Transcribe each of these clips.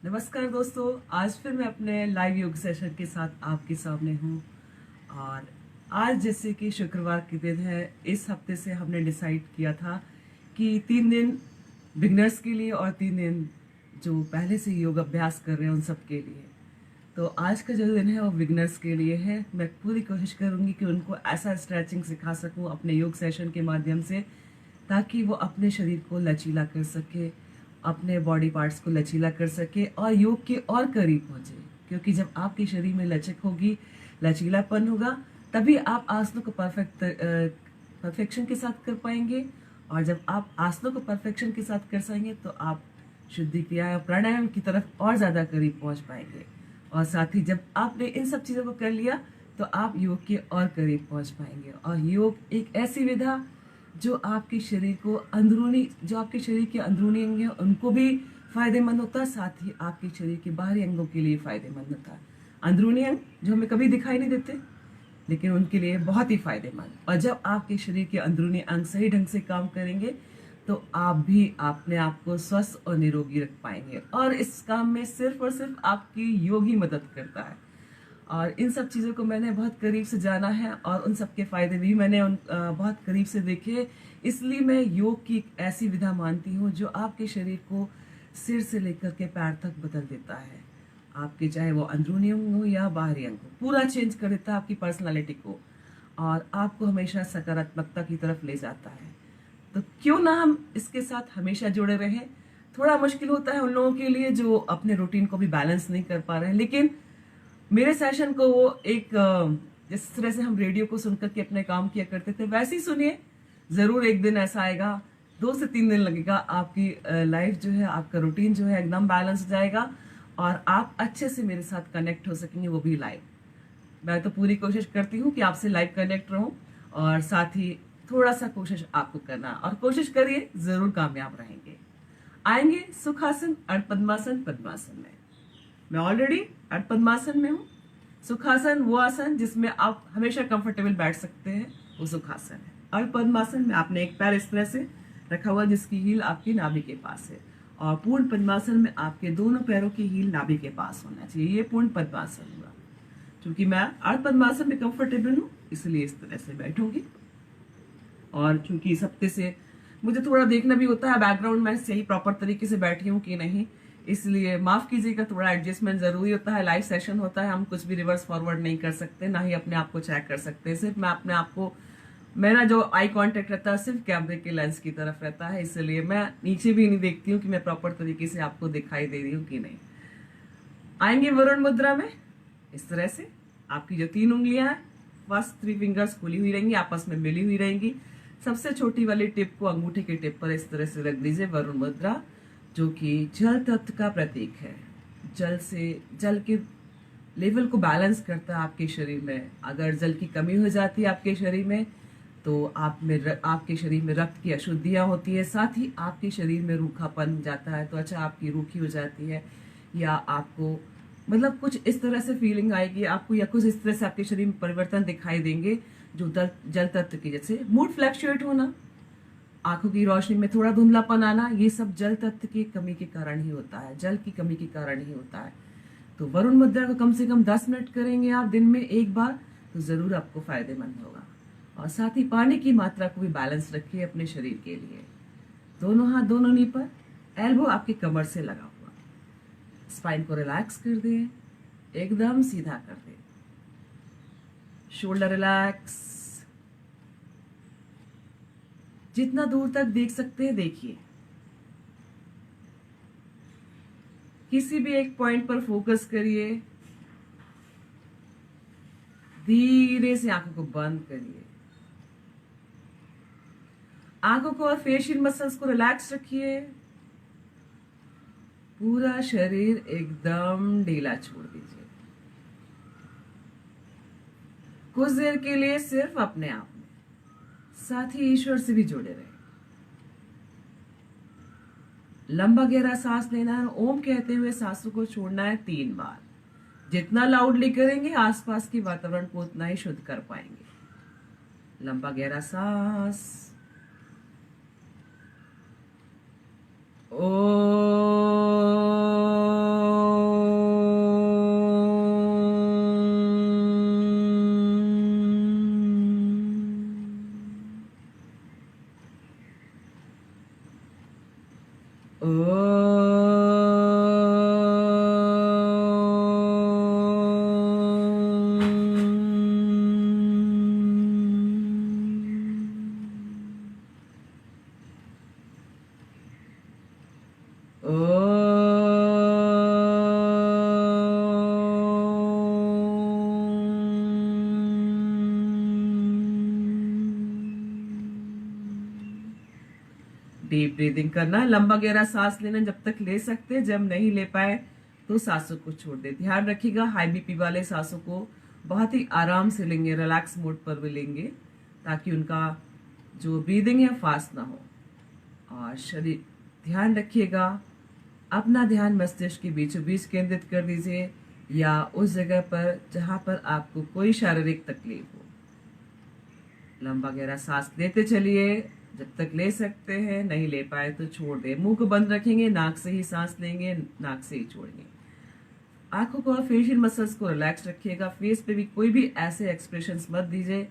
नमस्कार दोस्तों। आज फिर मैं अपने लाइव योग सेशन के साथ आपके सामने हूँ। और आज जैसे कि शुक्रवार के दिन है, इस हफ्ते से हमने डिसाइड किया था कि 3 दिन बिगनर्स के लिए और 3 दिन जो पहले से योग अभ्यास कर रहे हैं उन सब के लिए। तो आज का जो दिन है वो बिगनर्स के लिए है। मैं पूरी कोशिश करूंगी कि उनको ऐसा स्ट्रेचिंग सिखा सकूं अपने योग सेशन के माध्यम से, ताकि वो अपने शरीर को लचीला कर सके, अपने बॉडी पार्ट्स को लचीला कर सके और योग के और करीब पहुंचे। क्योंकि जब आपके शरीर में लचक होगी, लचीलापन होगा, तभी आप आसनों को परफेक्शन के साथ कर पाएंगे। और जब आप आसनों को परफेक्शन के साथ कर सकेंगे तो आप शुद्धि क्रिया और प्राणायाम की तरफ और ज़्यादा करीब पहुंच पाएंगे। और साथ ही जब आपने इन सब चीज़ों को कर लिया तो आप योग के और करीब पहुंच पाएंगे। और योग एक ऐसी विधा जो आपके शरीर को जो आपके शरीर के अंदरूनी अंग हैं उनको भी फायदेमंद होता है, साथ ही आपके शरीर के बाहरी अंगों के लिए फायदेमंद होता है। अंदरूनी अंग जो हमें कभी दिखाई नहीं देते, लेकिन उनके लिए बहुत ही फायदेमंद। और जब आपके शरीर के अंदरूनी अंग सही ढंग से काम करेंगे तो आप भी अपने आप को स्वस्थ और निरोगी रख पाएंगे। और इस काम में सिर्फ और सिर्फ आपकी योग ही मदद करता है। और इन सब चीज़ों को मैंने बहुत करीब से जाना है और उन सब के फायदे भी मैंने बहुत करीब से देखे। इसलिए मैं योग की एक ऐसी विधा मानती हूँ जो आपके शरीर को सिर से लेकर के पैर तक बदल देता है। आपके चाहे वो अंदरूनी अंग हो या बाहरी अंग हो, पूरा चेंज कर देता है आपकी पर्सनालिटी को और आपको हमेशा सकारात्मकता की तरफ ले जाता है। तो क्यों ना हम इसके साथ हमेशा जुड़े रहें। थोड़ा मुश्किल होता है उन लोगों के लिए जो अपने रूटीन को भी बैलेंस नहीं कर पा रहे हैं, लेकिन मेरे सेशन को वो एक जिस तरह से हम रेडियो को सुनकर के अपने काम किया करते थे वैसे ही सुनिए। जरूर एक दिन ऐसा आएगा, 2 से 3 दिन लगेगा, आपकी लाइफ जो है, आपका रूटीन जो है एकदम बैलेंस हो जाएगा और आप अच्छे से मेरे साथ कनेक्ट हो सकेंगे, वो भी लाइव। मैं तो पूरी कोशिश करती हूँ कि आपसे लाइव कनेक्ट रहूं और साथ ही थोड़ा सा कोशिश आपको करना, और कोशिश करिए, जरूर कामयाब रहेंगे। आएंगे सुखासन अर्ध पद्मासन पद्मासन में। मैं ऑलरेडी अर्ध पद्मासन में हूँ। सुखासन वो आसन जिसमें आप हमेशा कंफर्टेबल बैठ सकते हैं, वो सुखासन है। अर्ध पद्मासन में आपने एक पैर इस तरह से रखा हुआ जिसकी हील आपकी नाभि के पास है, और पूर्ण पद्मासन में आपके दोनों पैरों की हील नाभि के पास होना चाहिए। ये पूर्ण पद्मासन हुआ। क्योंकि मैं अर्ध पद्मासन में कंफर्टेबल हूँ इसलिए इस तरह से बैठूंगी। और चूंकि इस हफ्ते से मुझे थोड़ा देखना भी होता है बैकग्राउंड में सही प्रॉपर तरीके से बैठी हूँ कि नहीं, इसलिए माफ कीजिएगा, थोड़ा एडजस्टमेंट जरूरी होता है। लाइव सेशन होता है, हम कुछ भी रिवर्स फॉरवर्ड नहीं कर सकते, ना ही अपने आप को चेक कर सकते। सिर्फ मैं अपने आप को, मेरा जो आई कांटेक्ट रहता है सिर्फ कैमरे के लेंस की तरफ रहता है, इसलिए मैं नीचे भी नहीं देखती हूँ कि मैं प्रॉपर तरीके से आपको दिखाई दे रही हूँ कि नहीं। आएंगे वरुण मुद्रा में। इस तरह से आपकी जो 3 उंगलियां हैं, फर्स्ट 3 फिंगर्स खुली हुई रहेंगी, आपस में मिली हुई रहेंगी। सबसे छोटी वाली टिप को अंगूठे के टिप पर इस तरह से रख दीजिए। वरुण मुद्रा जो कि जल तत्व का प्रतीक है। जल के लेवल को बैलेंस करता है आपके शरीर में। अगर जल की कमी हो जाती है आपके शरीर में तो आपके शरीर में रक्त की अशुद्धियां होती है, साथ ही आपके शरीर में रूखापन जाता है, त्वचा आपकी रूखी हो जाती है, या आपको मतलब कुछ इस तरह से फीलिंग आएगी आपको, या कुछ इस तरह से आपके शरीर में परिवर्तन दिखाई देंगे जो जल तत्व की, जैसे मूड फ्लैक्चुएट होना, आंखों की रोशनी में थोड़ा धुंधलापन आना, ये सब जल तत्व की कमी के कारण ही होता है, जल की कमी के कारण ही होता है। तो वरुण मुद्रा को कम से कम 10 मिनट करेंगे आप दिन में एक बार, तो जरूर आपको फायदेमंद होगा। और साथ ही पानी की मात्रा को भी बैलेंस रखिए अपने शरीर के लिए। दोनों हाथ दोनों नी पर, एल्बो आपकी कमर से लगा हुआ, स्पाइन को रिलैक्स कर दें, एकदम सीधा कर दें, शोल्डर रिलैक्स, जितना दूर तक देख सकते हैं देखिए। किसी भी एक पॉइंट पर फोकस करिए, धीरे से आंखों को बंद करिए, आंखों को और फेशियल मसल्स को रिलैक्स रखिए, पूरा शरीर एकदम ढीला छोड़ दीजिए। कुछ देर के लिए सिर्फ अपने आप में, साथ ही ईश्वर से भी जुड़े रहे। लंबा गहरा सांस लेना है, ओम कहते हुए सांसों को छोड़ना है 3 बार। जितना लाउडली करेंगे आसपास के वातावरण को उतना ही शुद्ध कर पाएंगे। लंबा गहरा सांस, ओ डीप ब्रीदिंग करना, लंबा गहरा सांस लेना जब तक ले सकते, जब नहीं ले पाए तो सांसों को छोड़ दे। ध्यान रखिएगा हाई बीपी वाले सांसों को बहुत ही आराम से लेंगे, रिलैक्स मोड पर भी लेंगे, ताकि उनका जो ब्रीदिंग है फास्ट ना हो। और शरीर ध्यान रखिएगा, अपना ध्यान मस्तिष्क के बीचों बीच केंद्रित कर दीजिए या उस जगह पर जहां पर आपको कोई शारीरिक तकलीफ हो। लंबा गहरा सांस लेते चलिए जब तक ले सकते हैं, नहीं ले पाए तो छोड़ दें। मुंह को बंद रखेंगे, नाक से ही सांस लेंगे, नाक से ही छोड़ेंगे। आंखों को और फेशियल मसल्स को रिलैक्स रखिएगा। फेस पे भी कोई भी ऐसे एक्सप्रेशंस मत दीजिए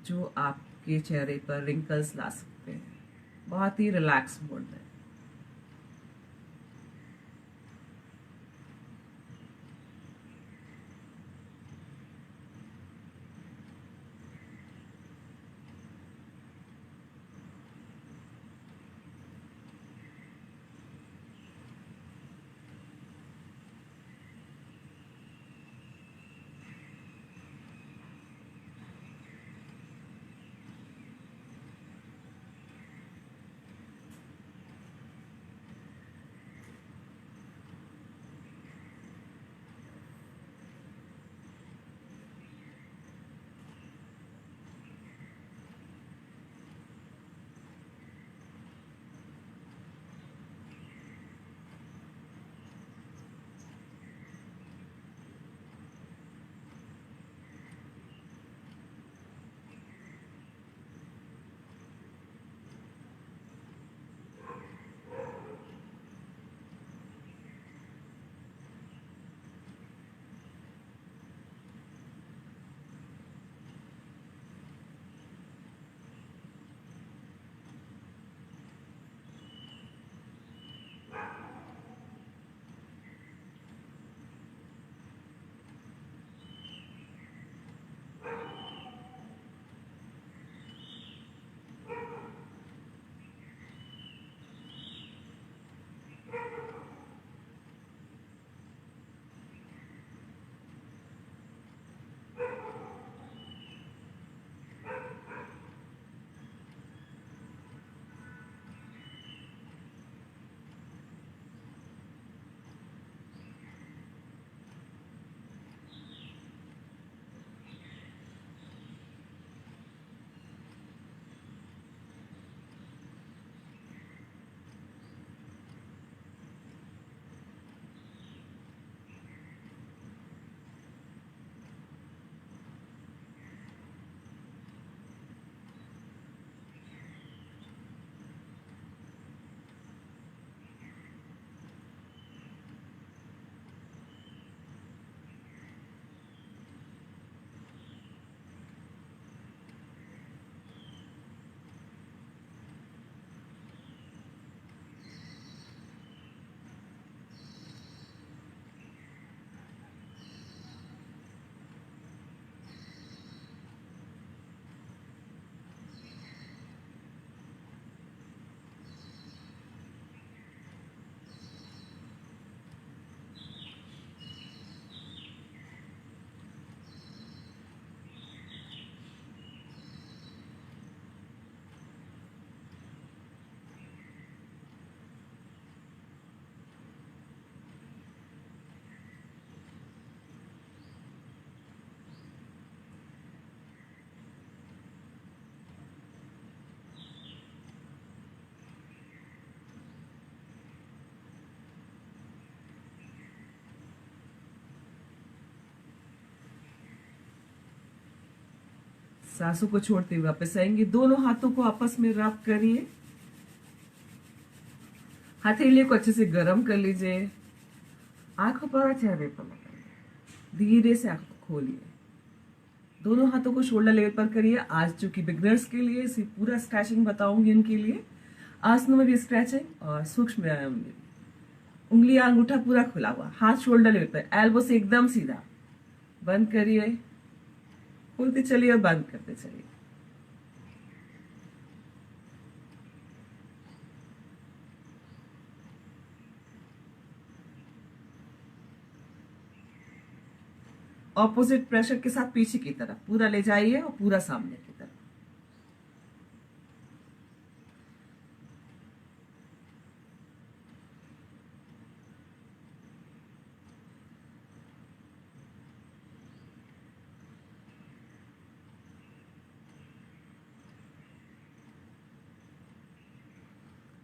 जो आपके चेहरे पर रिंकल्स ला सकते हैं। बहुत ही रिलैक्स मोड में। सांसों को छोड़ते हुए वापस आएंगे। दोनों हाथों को आपस में रब करिए, हथेलियों को अच्छे से गर्म कर लीजिए, आंखों पर और चेहरे पर लगाइए, धीरे से आंखों को खोलिए। दोनों हाथों को शोल्डर लेवल पर करिए। आज चूंकि बिगनर्स के लिए इसे पूरा स्ट्रेचिंग बताऊंगी, उनके लिए आसनों में भी स्ट्रेचिंग और सूक्ष्म व्यायाम में भी। उंगलियां अंगूठा पूरा खुला हुआ, हाथ शोल्डर लेवल पर, एल्बो से एकदम सीधा। बंद करिए, खोलते चलिए और बंद करते चलिए। ऑपोजिट प्रेशर के साथ पीछे की तरफ पूरा ले जाइए और पूरा सामने की तरफ।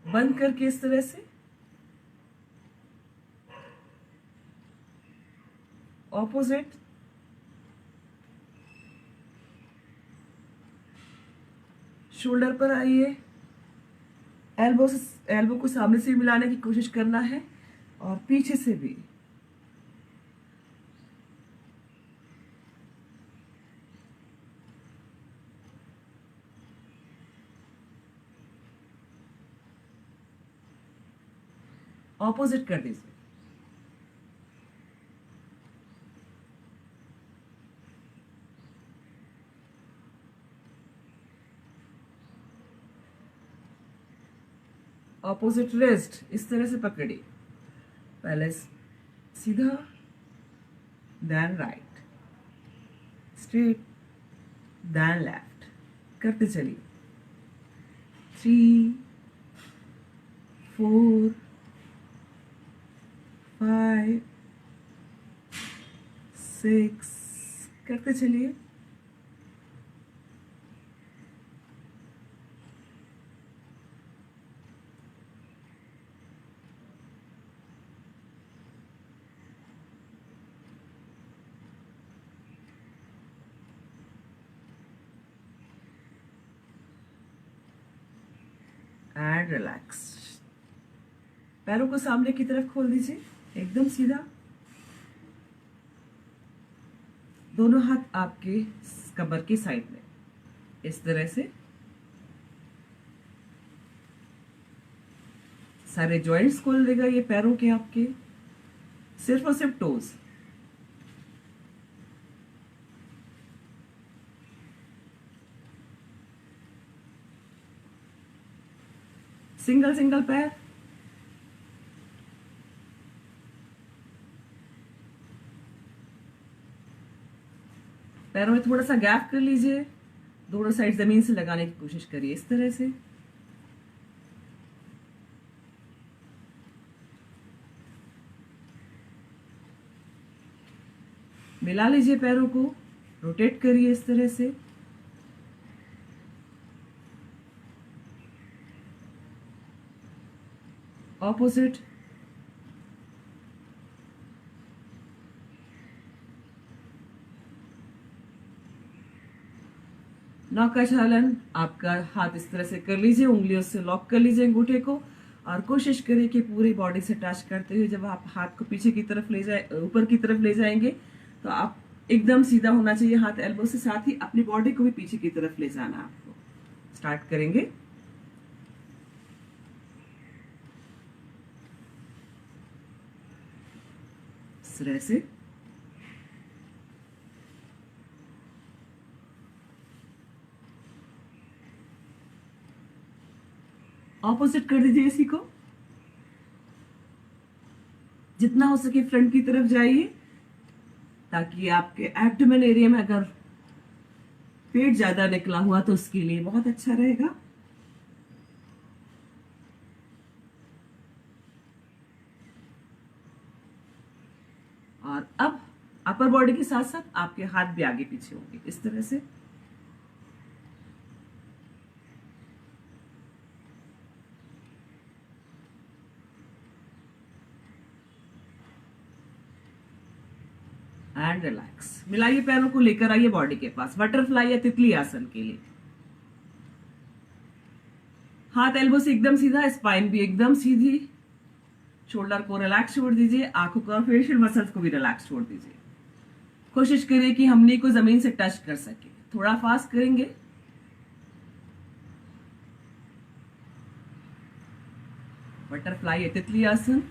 बंद करके इस तरह से, ऑपोजिट, शोल्डर पर आइए, एल्बो को सामने से मिलाने की कोशिश करना है और पीछे से भी। ऑपोजिट कर दीजिए। ऑपोजिट रिस्ट इस तरह से पकड़िए, पहले सीधा, then right, straight, then left करते चलिए। 3 4 5 6 करते चलिए। And relax. पैरों को सामने की तरफ खोल दीजिए, एकदम सीधा। दोनों हाथ आपके कमर की साइड में इस तरह से। सारे जॉइंट्स खोल देगा ये पैरों के आपके, सिर्फ और सिर्फ टोज। सिंगल सिंगल पैर, पैरों में थोड़ा सा गैप कर लीजिए, दोनों साइड जमीन से लगाने की कोशिश करिए इस तरह से। मिला लीजिए पैरों को, रोटेट करिए इस तरह से। ऑपोजिट, नौकाचालन। आपका हाथ इस तरह से कर लीजिए, उंगलियों से लॉक कर लीजिए अंगूठे को और कोशिश करिए कि पूरी बॉडी से टच करते हुए जब आप हाथ को पीछे की तरफ ले जाए, ऊपर की तरफ ले जाएंगे तो आप एकदम सीधा होना चाहिए हाथ एल्बो से, साथ ही अपनी बॉडी को भी पीछे की तरफ ले जाना आपको। स्टार्ट करेंगे। इस तरह से ऑपोजिट कर दीजिए इसी को। जितना हो सके फ्रंट की तरफ जाइए ताकि आपके एब्डोमेन एरिया में अगर पेट ज्यादा निकला हुआ तो उसके लिए बहुत अच्छा रहेगा। और अब अपर बॉडी के साथ साथ आपके हाथ भी आगे पीछे होंगे इस तरह से। And relax. मिलाइए पैरों को, लेकर आइए बॉडी के पास, बटरफ्लाई या तितली आसन के लिए। हाथ एल्बो से एकदम सीधा, स्पाइन भी एकदम सीधी। शोल्डर को रिलैक्स छोड़ दीजिए, आंखों को और फेशियल मसल्स को भी रिलैक्स छोड़ दीजिए। कोशिश करिए कि हमने को जमीन से टच कर सके। थोड़ा फास्ट करेंगे। बटरफ्लाई या तितली आसन।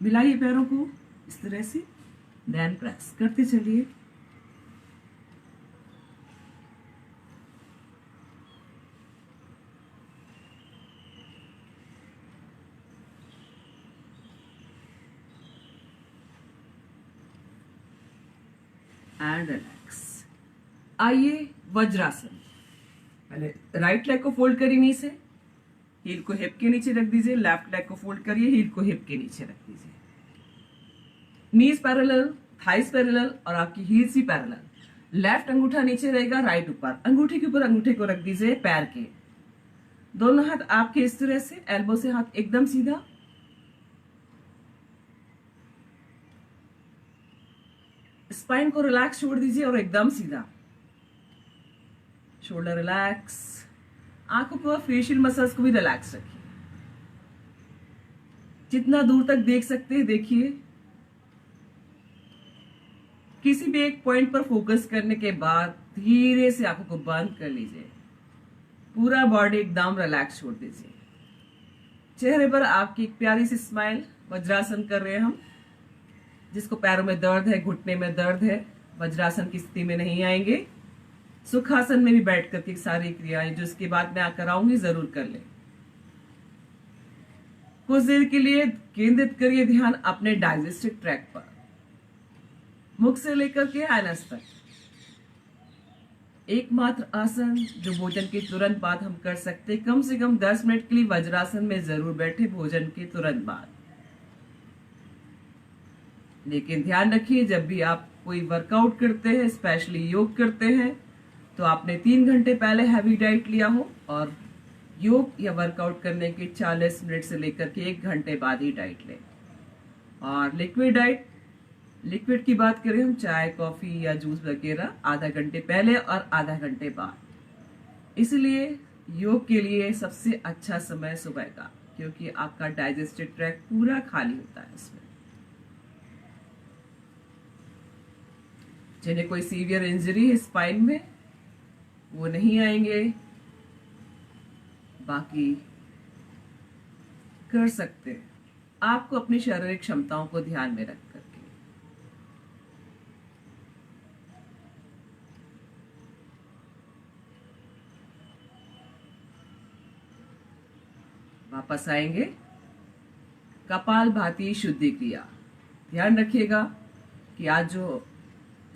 मिलाइए पैरों को इस तरह से, देन प्रेस करते चलिए। And relax. आइए वज्रासन। पहले राइट लेग को फोल्ड करिए नीचे, हील को हिप के नीचे रख दीजिए। लेफ्ट लेग को फोल्ड करिए, हील को हिप के नीचे रख दीजिए। नीज पैरेलल, थाइस पैरेलल और आपकी हील्स भी पैरेलल। लेफ्ट अंगूठा नीचे रहेगा, राइट ऊपर। अंगूठे के ऊपर अंगूठे को रख दीजिए पैर के। दोनों हाथ आपके इस तरह से, एल्बो से हाथ एकदम सीधा। स्पाइन को रिलैक्स छोड़ दीजिए और एकदम सीधा। Shoulder relax. आंखों पर फेशियल मसल्स को भी रिलैक्स रखिए। जितना दूर तक देख सकते हैं देखिए। किसी भी एक पॉइंट पर फोकस करने के बाद धीरे से आंखों को बंद कर लीजिए। पूरा बॉडी एकदम रिलैक्स छोड़ दीजिए। चेहरे पर आपकी एक प्यारी सी स्माइल। वज्रासन कर रहे हैं हम। जिसको पैरों में दर्द है, घुटने में दर्द है, वज्रासन की स्थिति में नहीं आएंगे। सुखासन में भी बैठ करके सारी क्रियाएं जो इसके बाद मैं कराऊंगी जरूर कर ले। कुछ देर के लिए केंद्रित करिए ध्यान अपने डाइजेस्टिव ट्रैक पर, मुख से लेकर के आनस तक। एकमात्र आसन जो भोजन के तुरंत बाद हम कर सकते, कम से कम 10 मिनट के लिए वज्रासन में जरूर बैठे भोजन के तुरंत बाद। लेकिन ध्यान रखिए, जब भी आप कोई वर्कआउट करते हैं, स्पेशली योग करते हैं, तो आपने 3 घंटे पहले हैवी डाइट लिया हो और योग या वर्कआउट करने के 40 मिनट से लेकर के 1 घंटे बाद ही डाइट लें। और लिक्विड डाइट, लिक्विड की बात करें हम, चाय, कॉफी या जूस वगैरह आधा घंटे पहले और आधा घंटे बाद। इसलिए योग के लिए सबसे अच्छा समय सुबह का, क्योंकि आपका डाइजेस्टिव ट्रैक पूरा खाली होता है इसमें। जिन्हें कोई सीवियर इंजरी है स्पाइन में, वो नहीं आएंगे, बाकी कर सकते हैं। आपको अपनी शारीरिक क्षमताओं को ध्यान में रख करके। वापस आएंगे। कपाल भाती शुद्धि क्रिया। ध्यान रखिएगा कि आज जो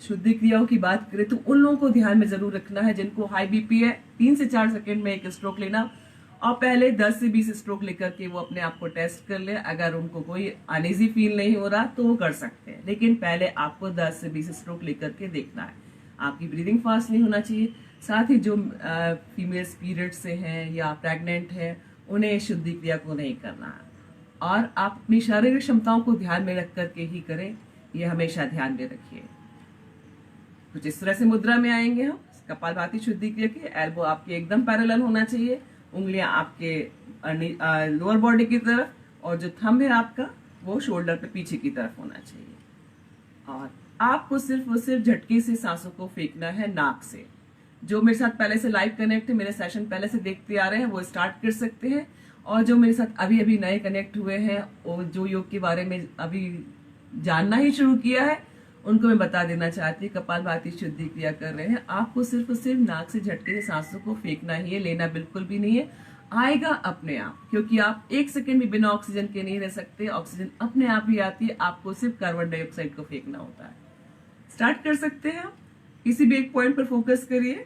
शुद्धि क्रियाओं की बात करें तो उन लोगों को ध्यान में जरूर रखना है जिनको हाई बीपी है। 3 से 4 सेकंड में एक स्ट्रोक लेना और पहले 10 से 20 स्ट्रोक लेकर के वो अपने आप को टेस्ट कर ले। अगर उनको कोई अनईजी फील नहीं हो रहा तो वो कर सकते हैं, लेकिन पहले आपको 10 से 20 स्ट्रोक लेकर के देखना है। आपकी ब्रीदिंग फास्ट नहीं होना चाहिए। साथ ही जो फीमेल्स पीरियड से हैं या प्रेग्नेंट है, उन्हें शुद्धि क्रिया को नहीं करना है। और आप अपनी शारीरिक क्षमताओं को ध्यान में रख करके ही करें, ये हमेशा ध्यान में रखिए। कुछ इस तरह से मुद्रा में आएंगे हम। कपालभाति शुद्धि क्रिया की एल्बो आपके एकदम पैरेलल होना चाहिए, उंगलियां आपके लोअर बॉडी की तरफ, और जो थंब है आपका वो शोल्डर पे पीछे की तरफ होना चाहिए। और आपको सिर्फ और सिर्फ झटके से सांसों को फेंकना है नाक से। जो मेरे साथ पहले से लाइव कनेक्ट है, मेरे सेशन पहले से देखते आ रहे हैं, वो स्टार्ट कर सकते हैं। और जो मेरे साथ अभी अभी नए कनेक्ट हुए हैं और जो योग के बारे में अभी जानना ही शुरू किया है, उनको मैं बता देना चाहती हूँ, कपालभाति शुद्धि क्रिया कर रहे हैं। आपको सिर्फ और सिर्फ नाक से झटके से सांसों को फेंकना ही है, लेना बिल्कुल भी नहीं है। आएगा अपने आप, क्योंकि आप 1 सेकंड भी बिना ऑक्सीजन के नहीं रह सकते। ऑक्सीजन अपने आप ही आती है, आपको सिर्फ कार्बन डाइऑक्साइड को फेंकना होता है। स्टार्ट कर सकते हैं आप। किसी भी एक पॉइंट पर फोकस करिए,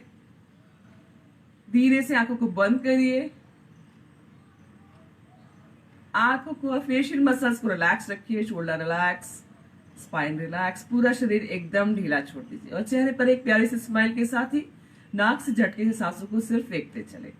धीरे से आंखों को बंद करिए, आंखों को, फेशियल मसल्स को रिलैक्स रखिए, शोल्डर रिलैक्स, स्पाइन रिलैक्स, पूरा शरीर एकदम ढीला छोड़ दीजिए और चेहरे पर एक प्यारी सी स्माइल के साथ ही नाक से झटके से सांसों को सिर्फ फेंकते चले।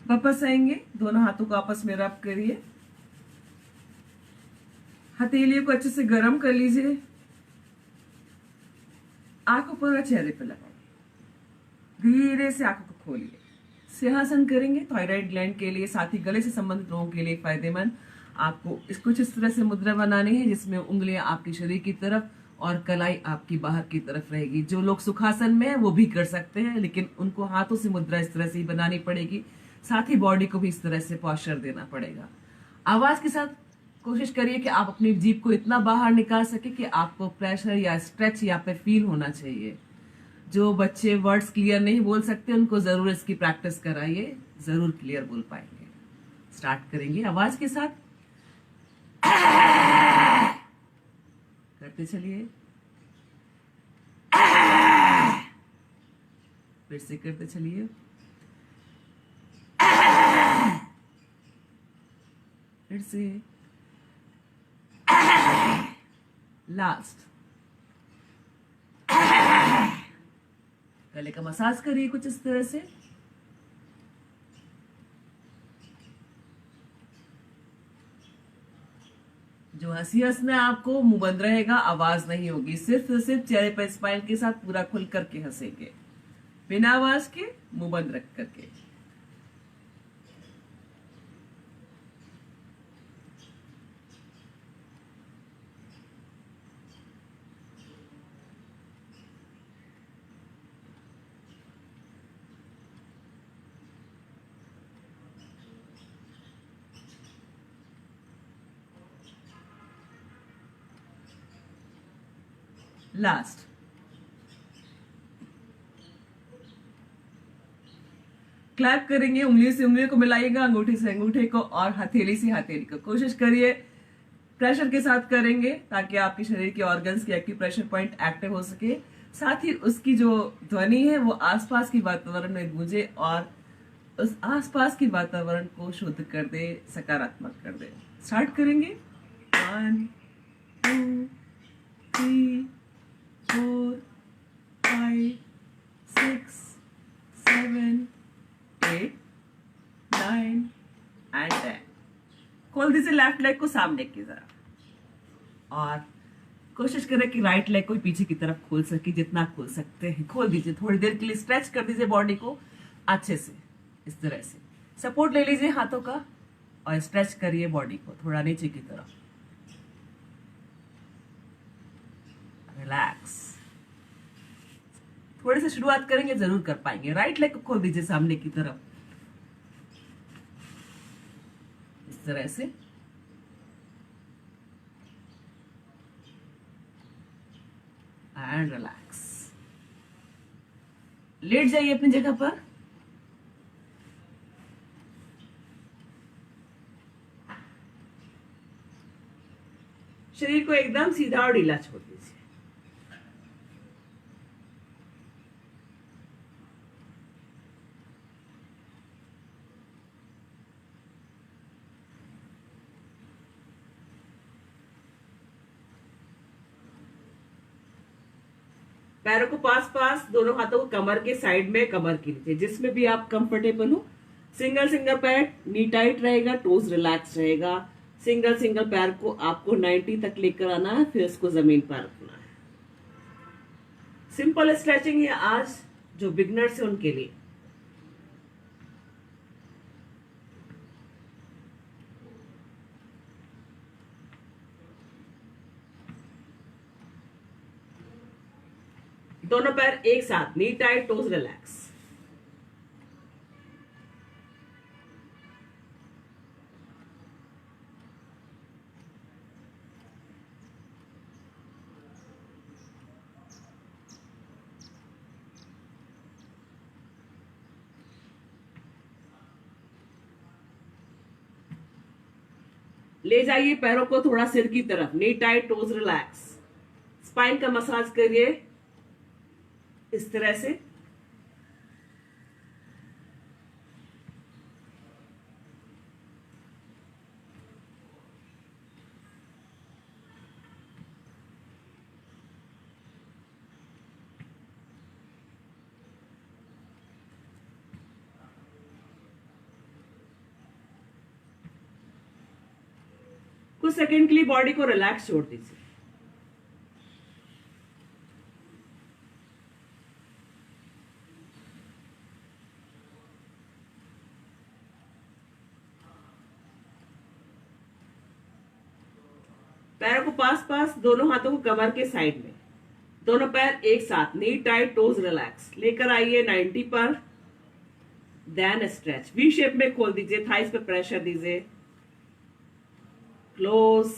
वापस आएंगे, दोनों हाथों को आपस में रब करिए, हथेलियों को अच्छे से गर्म कर लीजिए, आंखों पूरा चेहरे पर लगाइए, धीरे से आंखों को खोलिए। सिंहासन करेंगे थायराइड ग्लैंड के लिए, साथ ही गले से संबंधित लोगों के लिए फायदेमंद। आपको कुछ इस तरह से मुद्रा बनानी है जिसमें उंगलियां आपके शरीर की तरफ और कलाई आपकी बाहर की तरफ रहेगी। जो लोग सुखासन में है वो भी कर सकते हैं, लेकिन उनको हाथों से मुद्रा इस तरह से ही बनानी पड़ेगी। साथ ही बॉडी को भी इस तरह से पॉस्चर देना पड़ेगा। आवाज के साथ कोशिश करिए कि आप अपनी जीभ को इतना बाहर निकाल सके कि आपको प्रेशर या स्ट्रेच यहाँ पे फील होना चाहिए। जो बच्चे वर्ड्स क्लियर नहीं बोल सकते उनको जरूर इसकी प्रैक्टिस कराइए, जरूर क्लियर बोल पाएंगे। स्टार्ट करेंगे आवाज के साथ, करते चलिए, फिर से करते चलिए, फिर से, लास्ट। गले का मसाज करिए कुछ इस तरह से। जो हंसी हंसना आपको मुंह बंद रहेगा, आवाज नहीं होगी, सिर्फ चेहरे पर स्माइल के साथ पूरा खुल करके हंसेंगे, बिना आवाज के, मुंह बंद रख करके। लास्ट। क्लैप करेंगे, उंगली से उंगली को मिलाइएगा, अंगूठे से अंगूठे को और हथेली से हथेली को। कोशिश करिए प्रेशर के साथ करेंगे ताकि आपके शरीर के ऑर्गन्स के एक्टिव प्रेशर पॉइंट एक्टिव हो सके। साथ ही उसकी जो ध्वनि है वो आसपास की वातावरण में गूंजे और उस आसपास की वातावरण को शुद्ध कर दे, सकारात्मक कर दे। स्टार्ट करेंगे, 1 2 3 4 5 6 7 8 9 एंड 10। खोल दीजिए लेफ्ट लेग को सामने की तरफ और कोशिश करें कि राइट लेग को पीछे की तरफ खोल सके, जितना खोल सकते हैं खोल दीजिए। थोड़ी देर के लिए स्ट्रेच कर दीजिए बॉडी को अच्छे से, इस तरह से सपोर्ट ले लीजिए हाथों का और स्ट्रेच करिए बॉडी को थोड़ा नीचे की तरफ। रिलैक्स। थोड़ी सी शुरुआत करेंगे, जरूर कर पाएंगे। राइट लेग को खोल दीजिए सामने की तरफ, इस तरह से। And relax. लेट जाइए अपनी जगह पर। शरीर को एकदम सीधा और ढीला छोड़ दीजिए। पैरों को पास पास, दोनों हाथों को कमर के साइड में, कमर के नीचे, जिसमें भी आप कंफर्टेबल हो। सिंगल सिंगल पैर, नी टाइट रहेगा, टोज रिलैक्स रहेगा। सिंगल सिंगल पैर को आपको 90 तक लेकर आना है, फिर उसको जमीन पर रखना है। सिंपल स्ट्रेचिंग है आज, जो बिगनर्स है उनके लिए। दोनों पैर एक साथ, नी टाइट, टोज रिलैक्स। ले जाइए पैरों को थोड़ा सिर की तरफ, knee tight, toes relax. Spine का मसाज करिए इस तरह से। कुछ सेकंड के लिए बॉडी को रिलैक्स छोड़ दीजिए। पैरों को पास पास, दोनों हाथों को कमर के साइड में, दोनों पैर एक साथ, नी टाइट, टोज रिलैक्स, लेकर आइए 90 पर। देन स्ट्रेच, वी शेप में खोल दीजिए, थाइस पे प्रेशर दीजिए, क्लोज,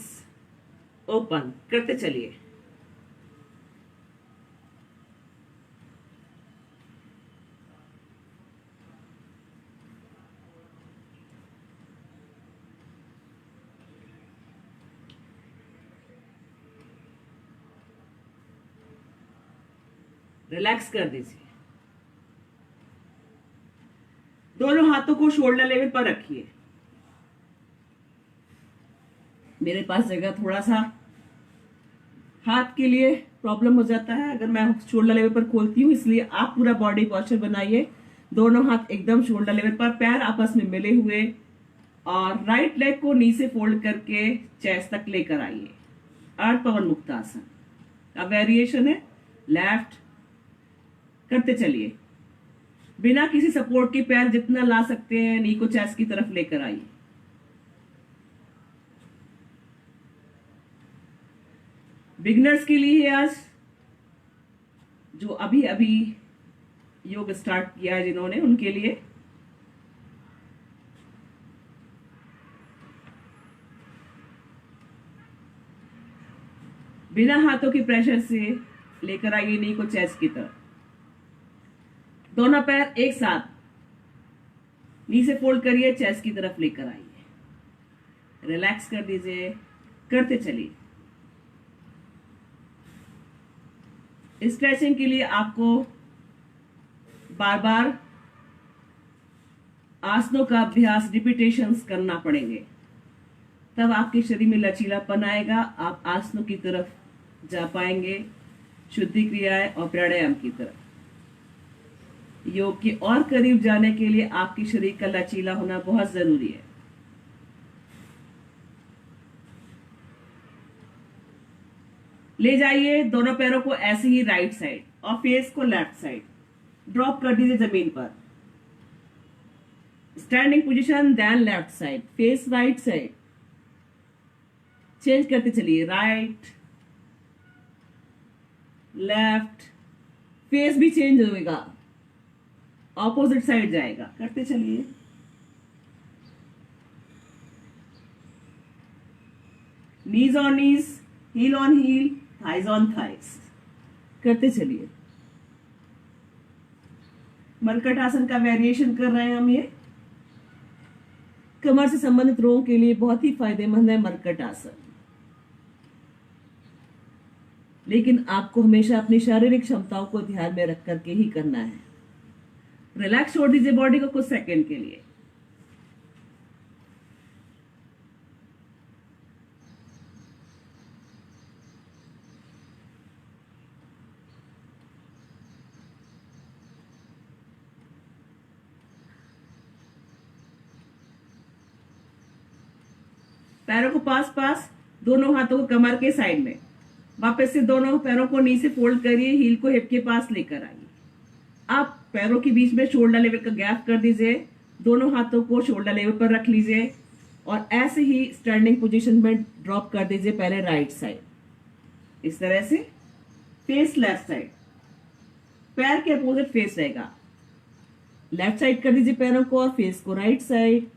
ओपन करते चलिए। रिलैक्स कर दीजिए। दोनों हाथों को शोल्डर लेवल पर रखिए। मेरे पास जगह थोड़ा सा हाथ के लिए प्रॉब्लम हो जाता है अगर मैं शोल्डर लेवल पर खोलती हूँ, इसलिए आप पूरा बॉडी पॉस्चर बनाइए। दोनों हाथ एकदम शोल्डर लेवल पर, पैर आपस में मिले हुए, और राइट लेग को नी से फोल्ड करके चेस्ट तक लेकर आइए। अर्ध पवन मुक्तासन का वेरिएशन है, लेफ्ट करते चलिए। बिना किसी सपोर्ट के पैर जितना ला सकते हैं नी को चेस्ट की तरफ लेकर आइए। बिगनर्स के लिए आज जो अभी अभी योग स्टार्ट किया है जिन्होंने, उनके लिए बिना हाथों के प्रेशर से लेकर आइए नी को चेस्ट की तरफ। दोनों पैर एक साथ नी से फोल्ड करिए, चेस्ट की तरफ लेकर आइए। रिलैक्स कर दीजिए, करते चलिए। स्ट्रेचिंग के लिए आपको बार बार आसनों का अभ्यास, रिपीटेशंस करना पड़ेंगे, तब आपके शरीर में लचीलापन आएगा, आप आसनों की तरफ जा पाएंगे, शुद्धि क्रियाएं और प्राणायाम की तरफ। योग के और करीब जाने के लिए आपके शरीर का लचीला होना बहुत जरूरी है। ले जाइए दोनों पैरों को ऐसे ही राइट साइड और फेस को लेफ्ट साइड, ड्रॉप कर दीजिए जमीन पर। Standing position, then left side, face right side, change करते चलिए, राइट लेफ्ट, फेस भी चेंज होएगा, ऑपोजिट साइड जाएगा, करते चलिए। Knees on knees, heel on heel, thighs on thighs, करते चलिए। मरकट आसन का वेरिएशन कर रहे हैं हम। ये कमर से संबंधित रोगों के लिए बहुत ही फायदेमंद है मरकट आसन, लेकिन आपको हमेशा अपनी शारीरिक क्षमताओं को ध्यान में रख करके ही करना है। रिलैक्स छोड़ दीजिए बॉडी को कुछ सेकंड के लिए। पैरों को पास पास, दोनों हाथों को कमर के साइड में, वापस से दोनों पैरों को नी से फोल्ड करिए, हील को हिप के पास लेकर आइए। आप पैरों के बीच में शोल्डर लेवल का गैप कर दीजिए, दोनों हाथों को शोल्डर लेवल पर रख लीजिए और ऐसे ही स्टैंडिंग पोजीशन में ड्रॉप कर दीजिए पहले राइट साइड, इस तरह से। फेस लेफ्ट साइड, पैर के अपोजिट फेस रहेगा, लेफ्ट साइड कर दीजिए पैरों को और फेस को राइट साइड,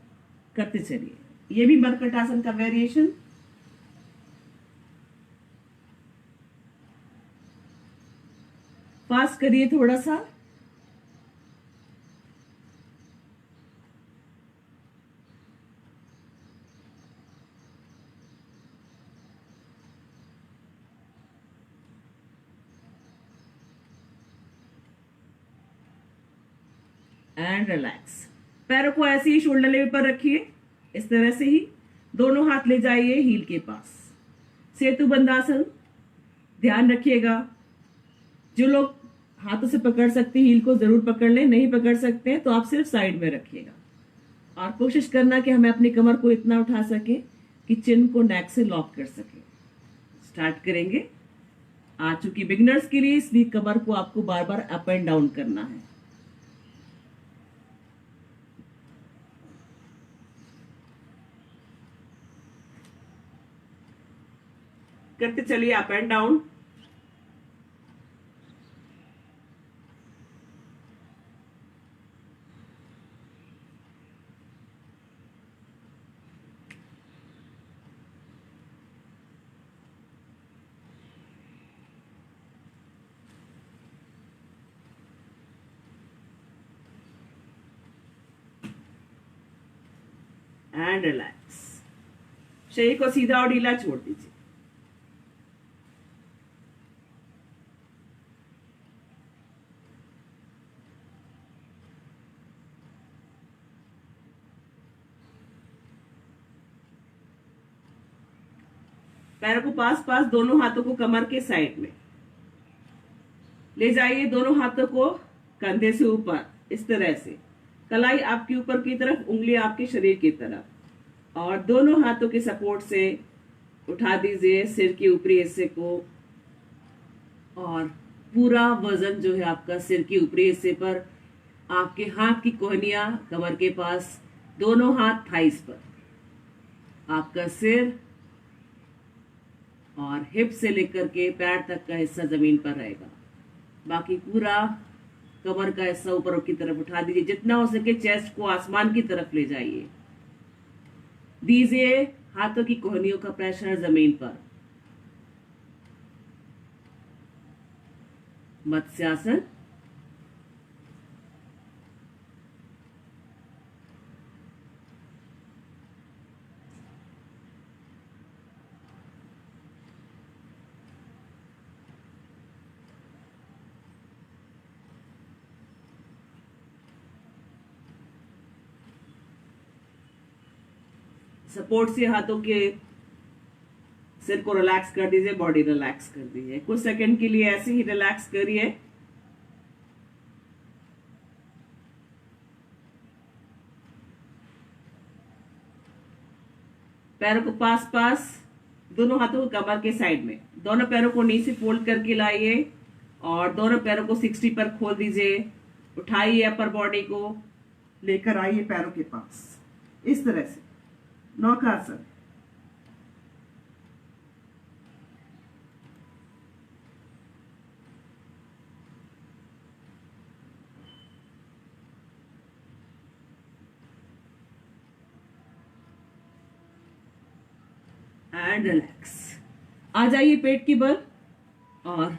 करते चलिए। ये भी मरकट आसन का वेरिएशन। फास्ट करिए थोड़ा सा। And relax. पैरों को ऐसे ही शोल्डर लेवल पर रखिए, इस तरह से ही। दोनों हाथ ले जाइए हील के पास, सेतु बंदासन। ध्यान रखिएगा, जो लोग हाथों से पकड़ सकते हैं हील को जरूर पकड़ लें, नहीं पकड़ सकते हैं तो आप सिर्फ साइड में रखिएगा। और कोशिश करना कि हमें अपनी कमर को इतना उठा सके कि चिन को नेक से लॉक कर सके। स्टार्ट करेंगे। आ चुकी बिगिनर्स के लिए इसलिए कमर को आपको बार बार अप एंड डाउन करना है। करते चलिए up and down. And relax. शरीर को सीधा और ढीला छोड़ दीजिए। पैरों को पास पास, दोनों हाथों को कमर के साइड में ले जाइए। दोनों हाथों को कंधे से ऊपर इस तरह से, कलाई आपके ऊपर की तरफ, उंगली आपके शरीर की तरफ, और दोनों हाथों के सपोर्ट से उठा दीजिए सिर के ऊपरी हिस्से को, और पूरा वजन जो है आपका सिर के ऊपरी हिस्से पर। आपके हाथ की कोहनियां कमर के पास, दोनों हाथ थाइस पर, आपका सिर और हिप से लेकर के पैर तक का हिस्सा जमीन पर रहेगा। बाकी पूरा कमर का हिस्सा ऊपर की तरफ उठा दीजिए। जितना हो सके चेस्ट को आसमान की तरफ ले जाइए। दीजिए हाथों की कोहनियों का प्रेशर जमीन पर। मत्स्यासन। सपोर्ट से हाथों के सिर को रिलैक्स कर दीजिए, बॉडी रिलैक्स कर दीजिए। कुछ सेकंड के लिए ऐसे ही रिलैक्स करिए। पैरों को पास पास, दोनों हाथों को कमर के साइड में, दोनों पैरों को नी से फोल्ड करके लाइए और दोनों पैरों को 60 पर खोल दीजिए। उठाइए अपर बॉडी को, लेकर आइए पैरों के पास इस तरह से, नौकासन। And relax. आ जाइए पेट की बल और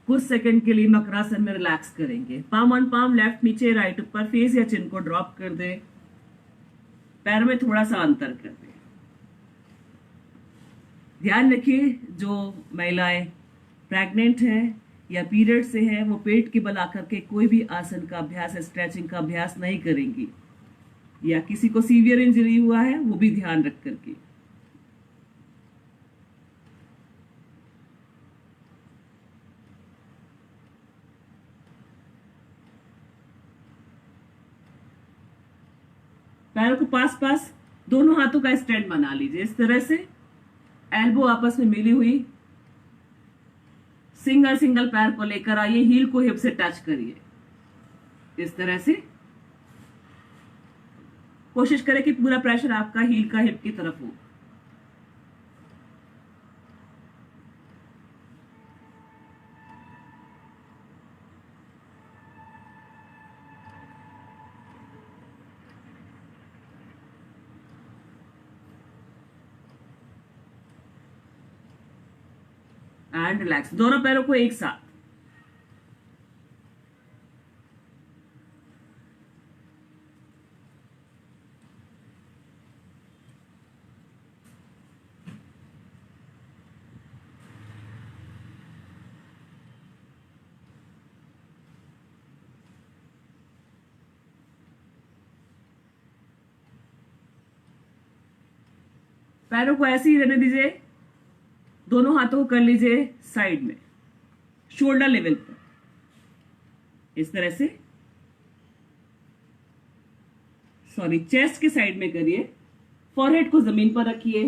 कुछ सेकंड के लिए मकरासन में रिलैक्स करेंगे। पाम ऑन पाम, लेफ्ट नीचे राइट ऊपर, फेस या चिन को ड्रॉप कर दे, पैर में थोड़ा सा अंतर कर दे। ध्यान रखिए जो महिलाएं प्रेग्नेंट हैं या पीरियड से हैं वो पेट के बल आकर के कोई भी आसन का अभ्यास, स्ट्रेचिंग का अभ्यास नहीं करेंगी, या किसी को सीवियर इंजरी हुआ है वो भी ध्यान रख करके। पैरों को पास पास, दोनों हाथों का स्टैंड बना लीजिए इस तरह से, एल्बो आपस में मिली हुई। सिंगल सिंगल पैर को लेकर आइए, हील को हिप से टच करिए इस तरह से। कोशिश करें कि पूरा प्रेशर आपका हील का हिप की तरफ हो। And relax. दोनों पैरों को एक साथ, पैरों को ऐसे ही रहने दीजिए। दोनों हाथों को कर लीजिए साइड में, शोल्डर लेवल पर इस तरह से, सॉरी चेस्ट के साइड में करिए। फॉरहेड को जमीन पर रखिए,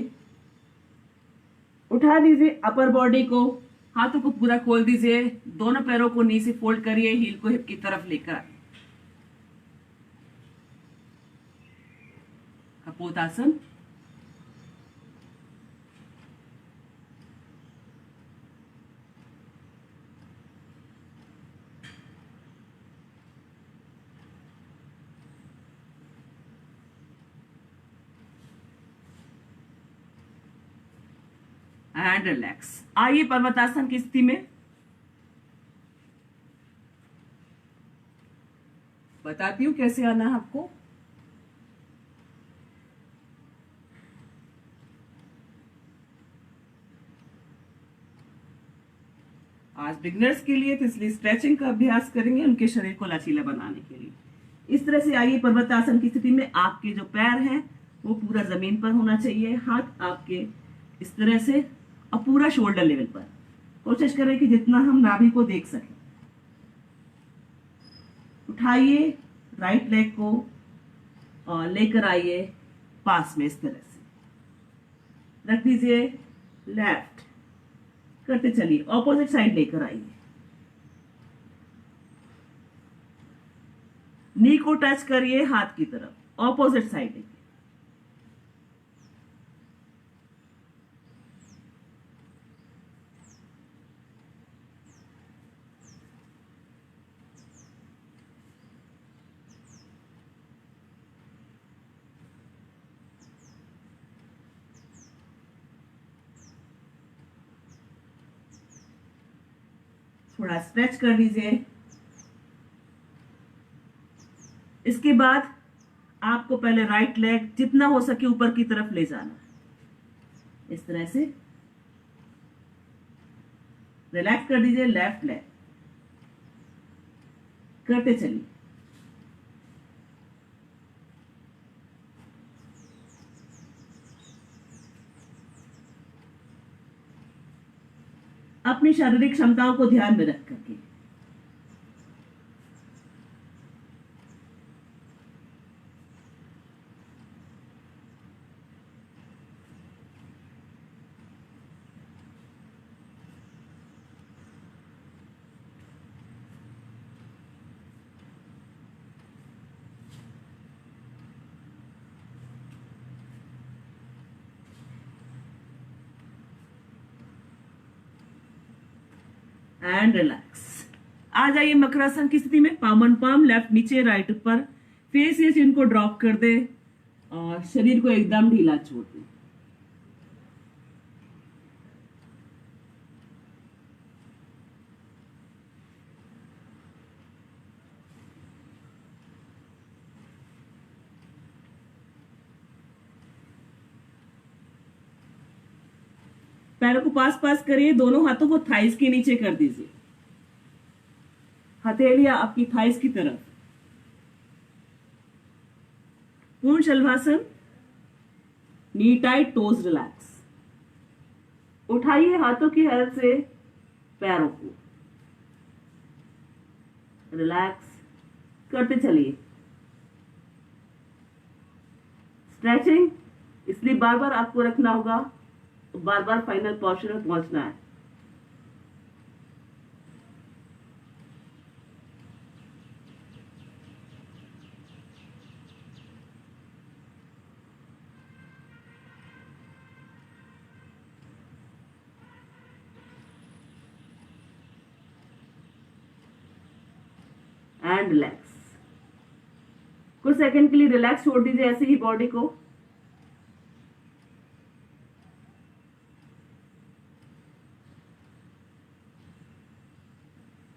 उठा दीजिए अपर बॉडी को, हाथों को पूरा खोल दीजिए, दोनों पैरों को नी से फोल्ड करिए, हील को हिप की तरफ लेकर आइए। कपोतासन। And relax. आइए पर्वतासन की स्थिति में। बताती हूं कैसे आना है आपको। आज बिगनर्स के लिए तो इसलिए स्ट्रेचिंग का अभ्यास करेंगे उनके शरीर को लचीला बनाने के लिए। इस तरह से आइए पर्वतासन की स्थिति में। आपके जो पैर हैं वो पूरा जमीन पर होना चाहिए, हाथ आपके इस तरह से और पूरा शोल्डर लेवल पर। कोशिश करें कि जितना हम नाभि को देख सकें। उठाइए राइट लेग को और लेकर आइए पास में, इस तरह से रख दीजिए। लेफ्ट करते चलिए, ऑपोजिट साइड लेकर आइए। नी को टच करिए हाथ की तरफ, ऑपोजिट साइड लेके। थोड़ा स्ट्रेच कर लीजिए। इसके बाद आपको पहले राइट लेग जितना हो सके ऊपर की तरफ ले जाना है, इस तरह से। रिलैक्स कर दीजिए लेफ्ट लेग, करते चलिए। अपनी शारीरिक क्षमताओं को ध्यान में रख करके एंड रिलैक्स। आ जाइए मकरासन की स्थिति में। पाम ऑन पाम, लेफ्ट नीचे राइट ऊपर। फेस या चिन को ड्रॉप कर दे और शरीर को एकदम ढीला छोड़ दे। पैरों को पास पास करिए, दोनों हाथों को थाइस के नीचे कर दीजिए, हथेलियां आपकी थाइस की तरफ। पूर्ण शलभासन, नी टाइट, टोज रिलैक्स। उठाइए हाथों की हेल्प से पैरों को, रिलैक्स करते चलिए। स्ट्रेचिंग इसलिए बार बार आपको रखना होगा, बार बार फाइनल पोर्शन में पहुंचना है। And relax. कुछ सेकंड के लिए रिलैक्स छोड़ दीजिए ऐसे ही बॉडी को।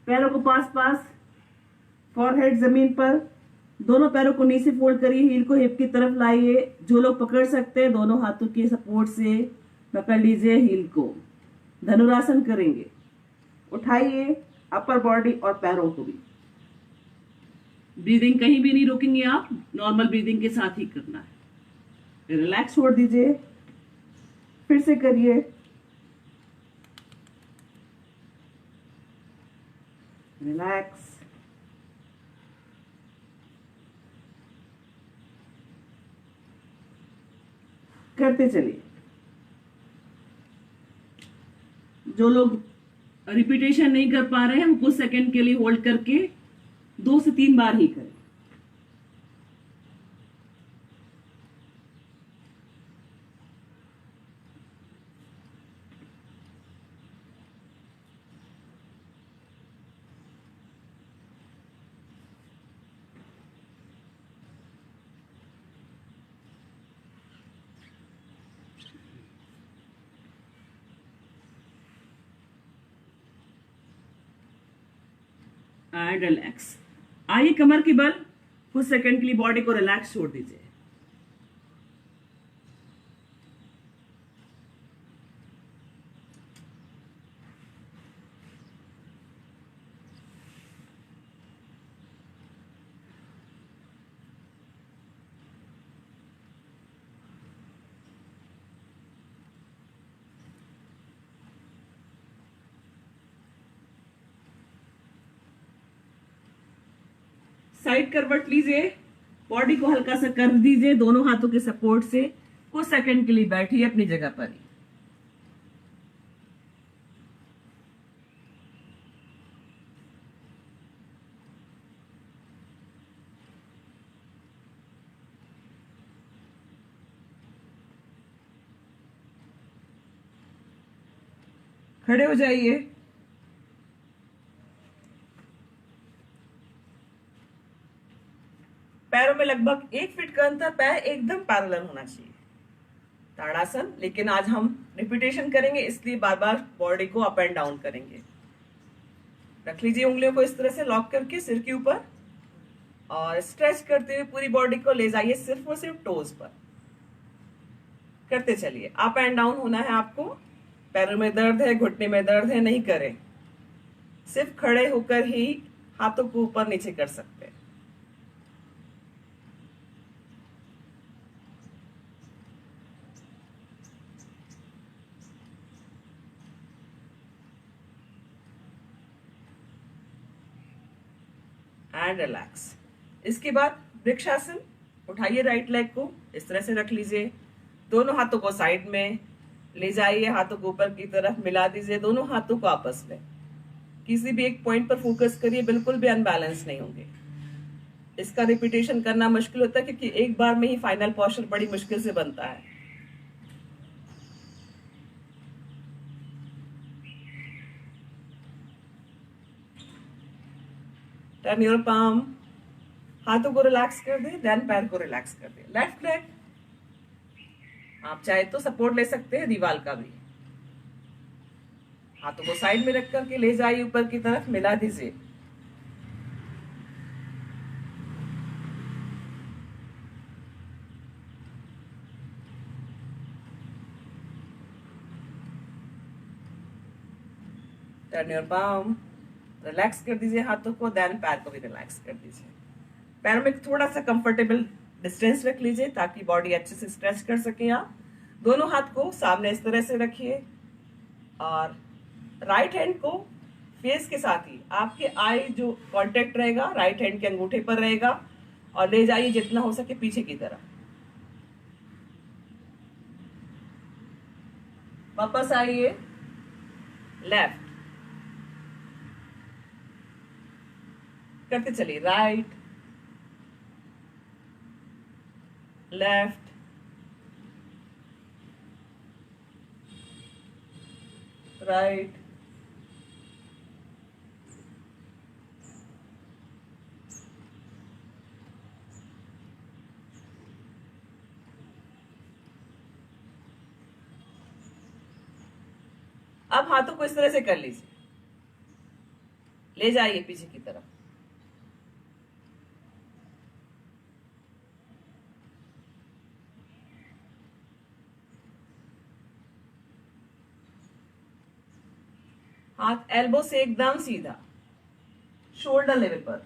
पैरों को पास पास, फॉरहेड जमीन पर, दोनों पैरों को नीचे फोल्ड करिए, हील को हिप की तरफ लाइए। जो लोग पकड़ सकते हैं दोनों हाथों के सपोर्ट से पकड़ लीजिए हील को। धनुरासन करेंगे। उठाइए अपर बॉडी और पैरों को भी। ब्रीदिंग कहीं भी नहीं रोकेंगे आप, नॉर्मल ब्रीदिंग के साथ ही करना है। रिलैक्स छोड़ दीजिए, फिर से करिए। रिलैक्स। करते चलिए। जो लोग रिपीटेशन नहीं कर पा रहे हैं वो कुछ सेकंड के लिए होल्ड करके 2 से 3 बार ही करें। And relax. आइए कमर के बल कुछ सेकंड के लिए बॉडी को रिलैक्स छोड़ दीजिए। साइड करवट लीजिए, बॉडी को हल्का सा कर दीजिए दोनों हाथों के सपोर्ट से। कुछ सेकंड के लिए बैठिए अपनी जगह पर ही। खड़े हो जाइए। पैरों में लगभग 1 फीट का अंतर, पैर एकदम पैरेलल होना चाहिए। ताड़ासन। लेकिन आज हम रिपीटेशन करेंगे इसलिए बार बार बॉडी को अप एंड डाउन करेंगे। रख लीजिए उंगलियों को इस तरह से लॉक करके सिर के ऊपर और स्ट्रेच करते हुए पूरी बॉडी को ले जाइए सिर्फ और सिर्फ टोज पर। करते चलिए। अप एंड डाउन होना है आपको। पैरों में दर्द है, घुटने में दर्द है, नहीं करें। सिर्फ खड़े होकर ही हाथों को ऊपर नीचे कर सकते हैं। And relax. इसके बाद वृक्षासन। उठाइए राइट लेग को इस तरह से रख लीजिए, दोनों हाथों को साइड में ले जाइए, हाथों को ऊपर की तरफ मिला दीजिए, दोनों हाथों को आपस में। किसी भी एक पॉइंट पर फोकस करिए, बिल्कुल भी अनबैलेंस नहीं होंगे। इसका रिपीटेशन करना मुश्किल होता है क्योंकि एक बार में ही फाइनल पोस्चर बड़ी मुश्किल से बनता है। Turn your palm. हाथों को रिलैक्स कर दे, देन पैर को रिलैक्स कर दे। लेफ्ट लेग आप चाहे तो सपोर्ट ले सकते हैं दीवार का भी। हाथों को साइड में रख करके ले जाइए, ऊपर की तरफ मिला दीजिए। Turn your palm. रिलैक्स कर दीजिए हाथों को, देन पैर को भी रिलैक्स कर दीजिए। पैरों में थोड़ा सा कंफर्टेबल डिस्टेंस रख लीजिए ताकि बॉडी अच्छे से स्ट्रेच कर सके आप। दोनों हाथ को सामने इस तरह से रखिए और राइट हैंड को फेस के साथ ही आपके आई जो कांटेक्ट रहेगा राइट हैंड के अंगूठे पर रहेगा और ले जाइए जितना हो सके पीछे की तरफ। वापस आइए। लेफ्ट करते चलिए। राइट, लेफ्ट, राइट, अब हाथों को इस तरह से कर लीजिए, ले जाइए पीछे की तरफ। हाथ एल्बो से एकदम सीधा, शोल्डर लेवल पर।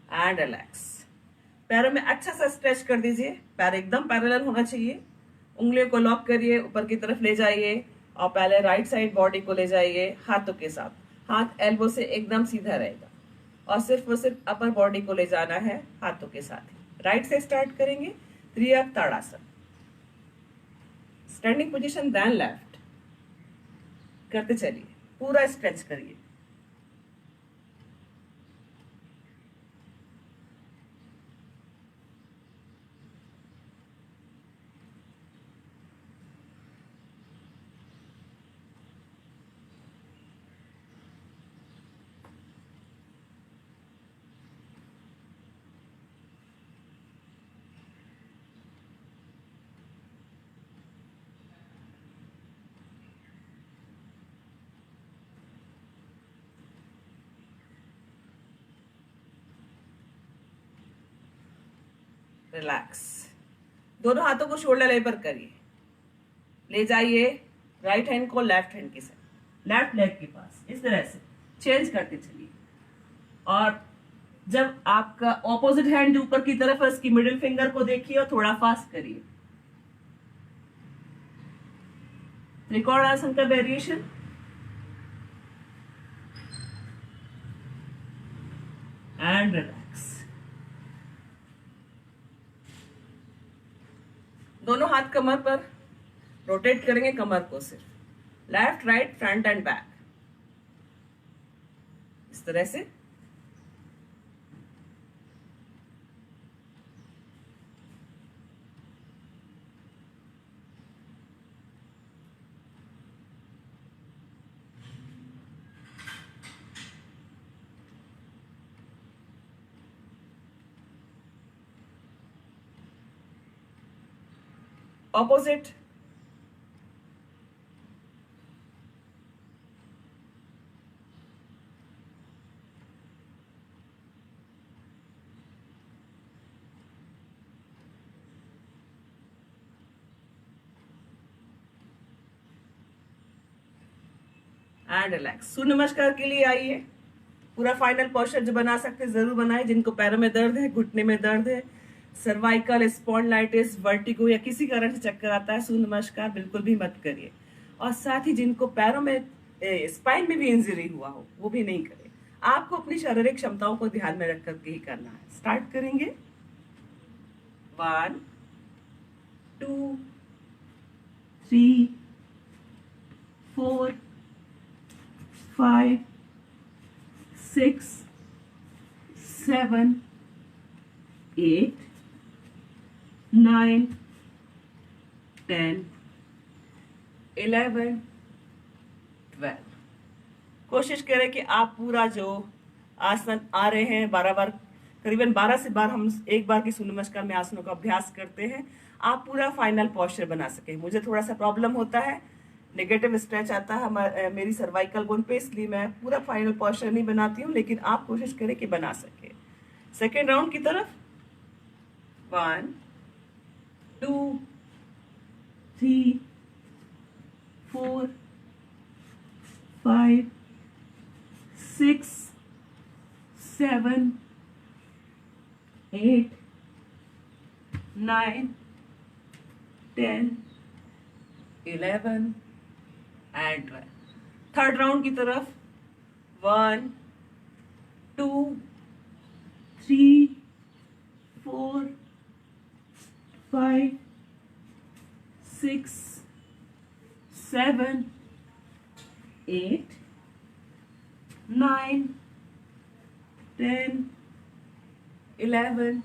And relax. पैरों में अच्छा सा स्ट्रेच कर दीजिए, पैर एकदम पैरेलल होना चाहिए। उंगलियों को लॉक करिए, ऊपर की तरफ ले जाइए और पहले राइट साइड बॉडी को ले जाइए हाथों के साथ। हाथ एल्बो से एकदम सीधा रहेगा और सिर्फ अपर बॉडी को ले जाना है हाथों के साथ ही। राइट से स्टार्ट करेंगे, त्रियक ताड़ासन, स्टैंडिंग पोजीशन, देन लेफ्ट, करते चलिए, पूरा स्ट्रेच करिए। रिलैक्स, दोनों हाथों को शोल्डर लेवल करिए, ले जाइए राइट हैंड को लेफ्ट हैंड के साथ, लेफ्ट लेग के पास, इस तरह से चेंज करते चलिए। और जब आपका ऑपोजिट हैंड ऊपर की तरफ है, उसकी मिडिल फिंगर को देखिए और थोड़ा फास्ट करिए। त्रिकोण आसन का वेरिएशन, एंड रिलैक्स। दोनों हाथ कमर पर रोटेट करेंगे, कमर को सिर्फ left right front end back, इस तरह से। Opposite, and relax. सूर्य नमस्कार के लिए आइए, पूरा फाइनल पोस्चर जो बना सकते हैं जरूर बनाए। जिनको पैरों में दर्द है, घुटने में दर्द है, सर्वाइकल, स्पॉन्डिलाइटिस, वर्टिगो या किसी कारण से चक्कर आता है, सूर्य नमस्कार बिल्कुल भी मत करिए। और साथ ही जिनको पैरों में स्पाइन में भी इंजरी हुआ हो, वो भी नहीं करें। आपको अपनी शारीरिक क्षमताओं को ध्यान में रख करके ही करना है। स्टार्ट करेंगे, 1 2 3 4 5 6 7 8 9 10 11 12। कोशिश करें कि आप पूरा जो आसन आ रहे हैं 12 बार, करीबन 12 से बार हम एक बार की सूर्य नमस्कार में आसनों का अभ्यास करते हैं, आप पूरा फाइनल पोस्चर बना सकें। मुझे थोड़ा सा प्रॉब्लम होता है, नेगेटिव स्ट्रेच आता है मेरी सर्वाइकल बोन पे, इसलिए मैं पूरा फाइनल पोस्चर नहीं बनाती हूँ, लेकिन आप कोशिश करें कि बना सके। सेकेंड राउंड की तरफ, 1 2 3 4 5 6 7 8 9 10 11 एंड 12। थर्ड राउंड की तरफ, 1 2 3 4 5 6 7 8 9 10 11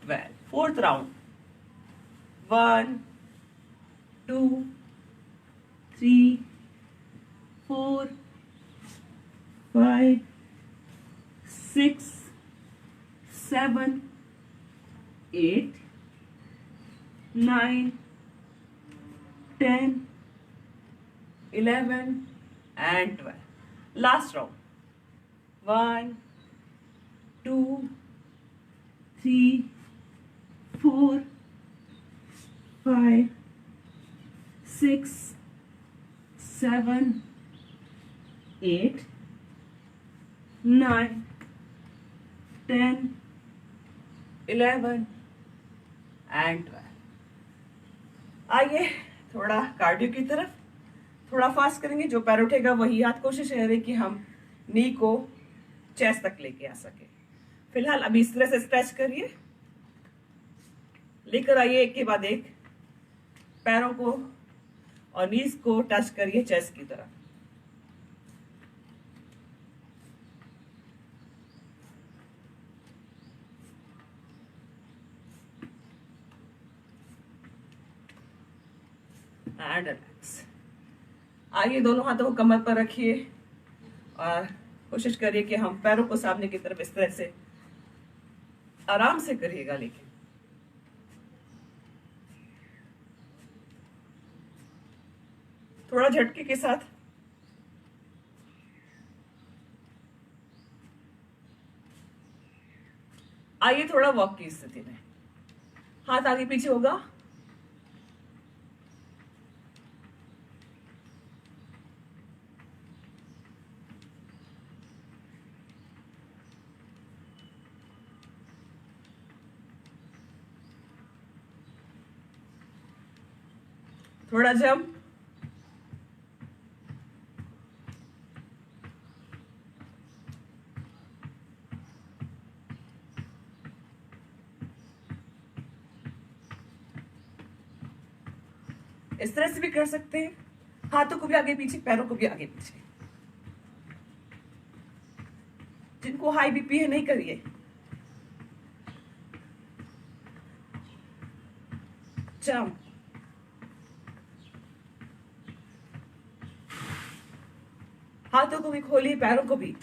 12। Fourth round, 1 2 3 4 5 6 7 8 9 10 11 and 12। Last round, 1 2 3 4 5 6 7 8 9 10 11 and 12। आइए थोड़ा कार्डियो की तरफ, थोड़ा फास्ट करेंगे, जो पैर उठेगा वही हाथ। कोशिश करें कि हम नी को चेस्ट तक लेके आ सके। फिलहाल अभी इस तरह से स्ट्रेच करिए, लेकर आइए एक के बाद एक पैरों को और नीज को टच करिए चेस्ट की तरफ। And relax. आइए दोनों हाथों को कमर पर रखिए और कोशिश करिए कि हम पैरों को सामने की तरफ इस तरह से आराम से करिएगा, लेकिन थोड़ा झटके के साथ। आइए थोड़ा वॉक की स्थिति में, हाथ आगे पीछे होगा। थोड़ा जंप। इस तरह से भी कर सकते हैं, हाथों को भी आगे पीछे, पैरों को भी आगे पीछे। जिनको हाई बीपी है नहीं करिए। जंप। हाथों को भी खोलिए, पैरों को भी।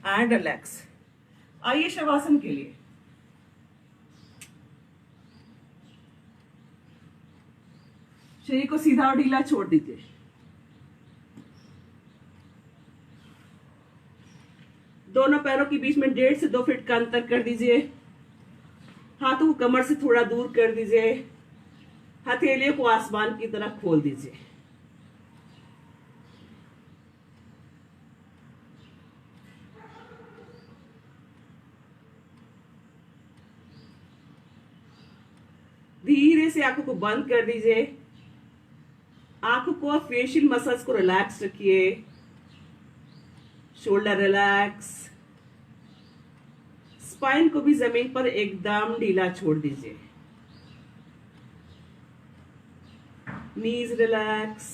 And relax. आइए शवासन के लिए। शरीर को सीधा और ढीला छोड़ दीजिए। दोनों पैरों के बीच में 1.5 से 2 फीट का अंतर कर दीजिए। हाथों को कमर से थोड़ा दूर कर दीजिए। हथेलियों को आसमान की तरफ खोल दीजिए। धीरे से आंखों को बंद कर दीजिए। आंखों को, फेशियल मसल्स को रिलैक्स रखिए। Shoulder relax. स्पाइन को भी जमीन पर एकदम ढीला छोड़ दीजिए। नीज रिलैक्स।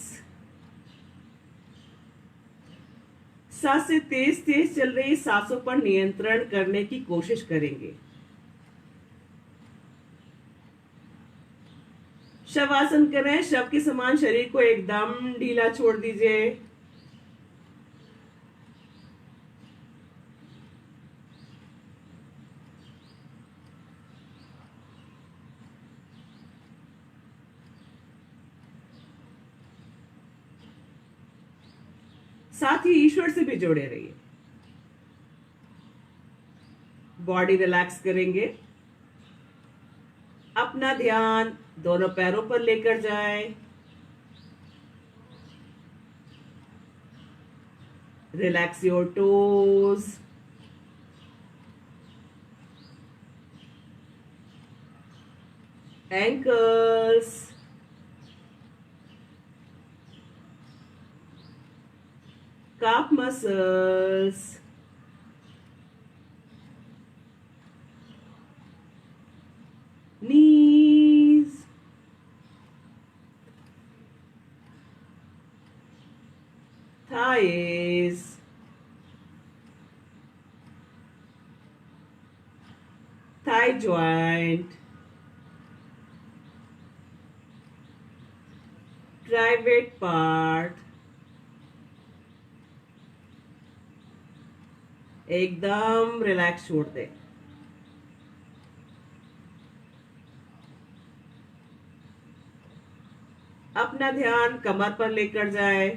सांसें तेज तेज चल रही, सांसों पर नियंत्रण करने की कोशिश करेंगे। शवासन करें, शव के समान शरीर को एकदम ढीला छोड़ दीजिए। साथ ही ईश्वर से भी जुड़े रहिए। बॉडी रिलैक्स करेंगे। अपना ध्यान दोनों पैरों पर लेकर जाएं। Relax your toes. Ankles. calf muscles, knees, thighs, thigh joint, private part, एकदम रिलैक्स छोड़ दे। अपना ध्यान कमर पर लेकर जाए।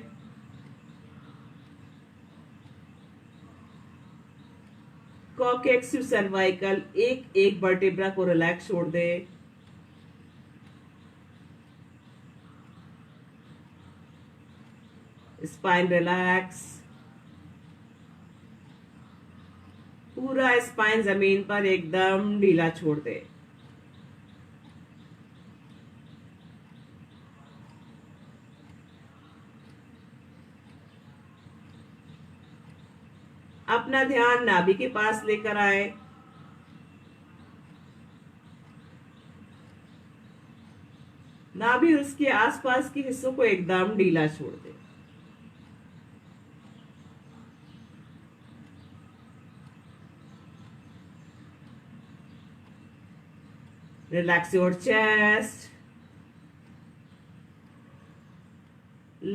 कॉकेक्स टू सर्वाइकल, एक एक वर्टेब्रा को रिलैक्स छोड़ दे। स्पाइन रिलैक्स, पूरा स्पाइन जमीन पर एकदम ढीला छोड़ दे। अपना ध्यान नाभि के पास लेकर आए। नाभि और उसके आसपास के हिस्सों को एकदम ढीला छोड़ दे। Relax your chest,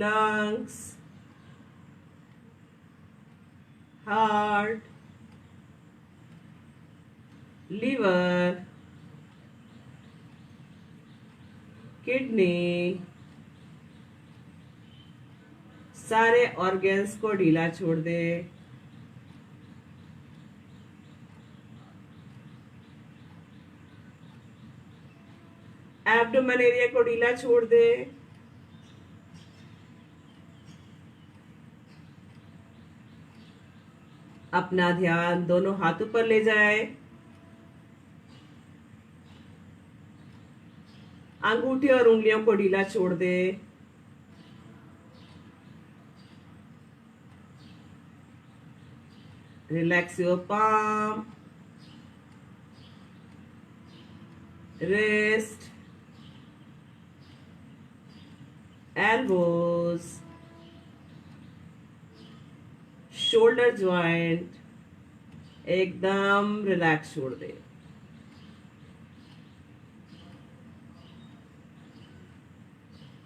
lungs, heart, liver, kidney, सारे ऑर्गन्स को ढीला छोड़ दे। एब्डोमेन एरिया को ढीला छोड़ दे। अपना ध्यान दोनों हाथों पर ले जाए। अंगूठे और उंगलियों को ढीला छोड़ दे। Relax your palm, wrist, elbows, shoulder joint एकदम रिलैक्स छोड़ दे।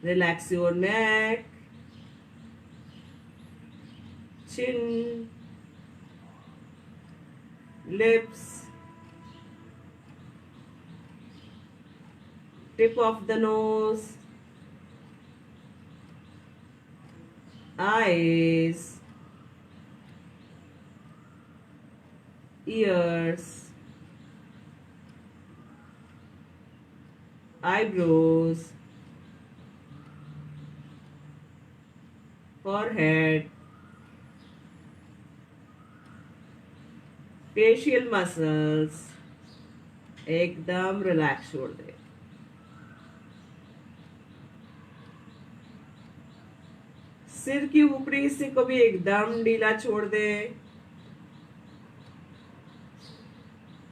Relax your neck, chin, lips, tip of the nose, eyes, ears, eyebrows, forehead, facial muscles एकदम रिलैक्स छोड़ दे। सिर की ऊपरी हिस्से को भी एकदम ढीला छोड़ दे।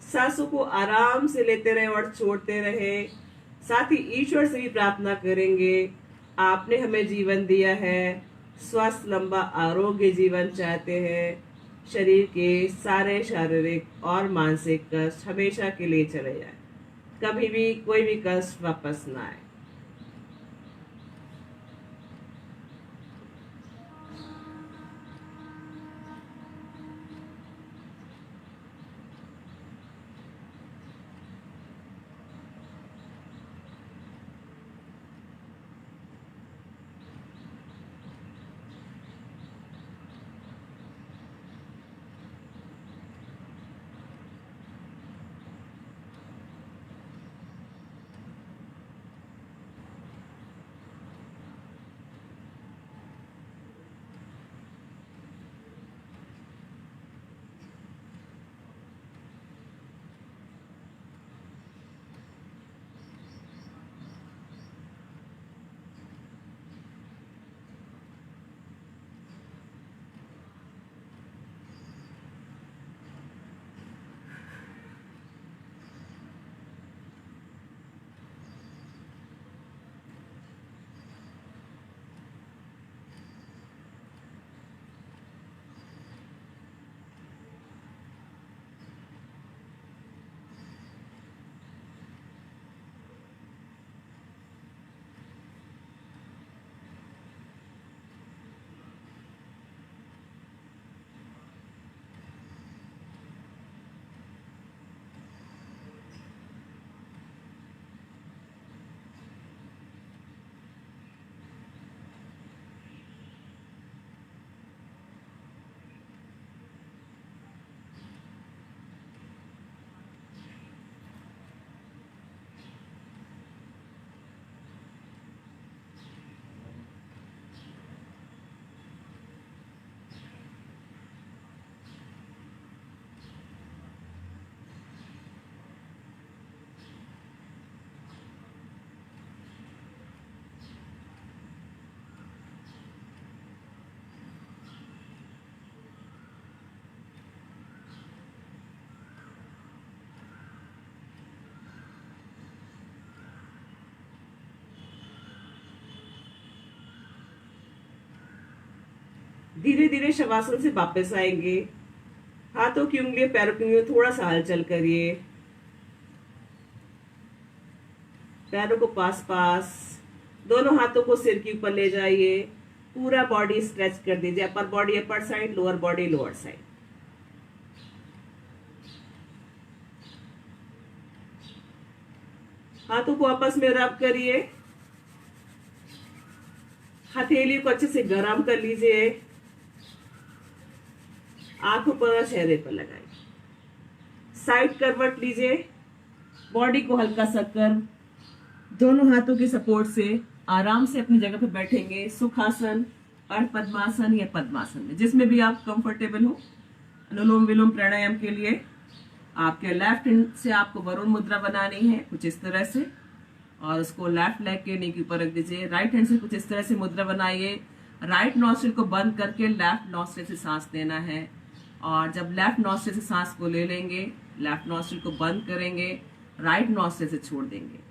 सांसों को आराम से लेते रहे और छोड़ते रहे। साथ ही ईश्वर से भी प्रार्थना करेंगे, आपने हमें जीवन दिया है, स्वस्थ लंबा आरोग्य जीवन चाहते हैं। शरीर के सारे शारीरिक और मानसिक कष्ट हमेशा के लिए चले जाए, कभी भी कोई भी कष्ट वापस ना आए। धीरे धीरे शवासन से वापस आएंगे। हाथों की उंगलियों पैरों की उंगलियों थोड़ा सा हलचल करिए, पैरों को पास पास, दोनों हाथों को सिर के ऊपर ले जाइए, पूरा बॉडी स्ट्रेच कर दीजिए, upper body upper side, lower body lower side. हाथों को आपस में रब करिए, हथेली को अच्छे से गर्म कर लीजिए, आंखों पर और चेहरे पर लगाइए। साइड करवट लीजिए, बॉडी को हल्का सा कर, दोनों हाथों के सपोर्ट से आराम से अपनी जगह पर बैठेंगे, सुखासन, अर्ध पद्मासन या पद्मासन में, जिसमें भी आप कंफर्टेबल हो। अनुलोम विलोम प्राणायाम के लिए आपके लेफ्ट हैंड से आपको वरुण मुद्रा बनानी है कुछ इस तरह से, और उसको लेफ्ट लेग के नी के ऊपर रख दीजिए। राइट हैंड से कुछ इस तरह से मुद्रा बनाइए। राइट नॉस्ट्रिल को बंद करके लेफ्ट नॉस्ट्रिल से सांस लेना है, और जब लेफ्ट नॉस्ट्रिल से सांस को ले लेंगे, लेफ्ट नॉस्ट्रिल को बंद करेंगे, राइट नॉस्ट्रिल से छोड़ देंगे।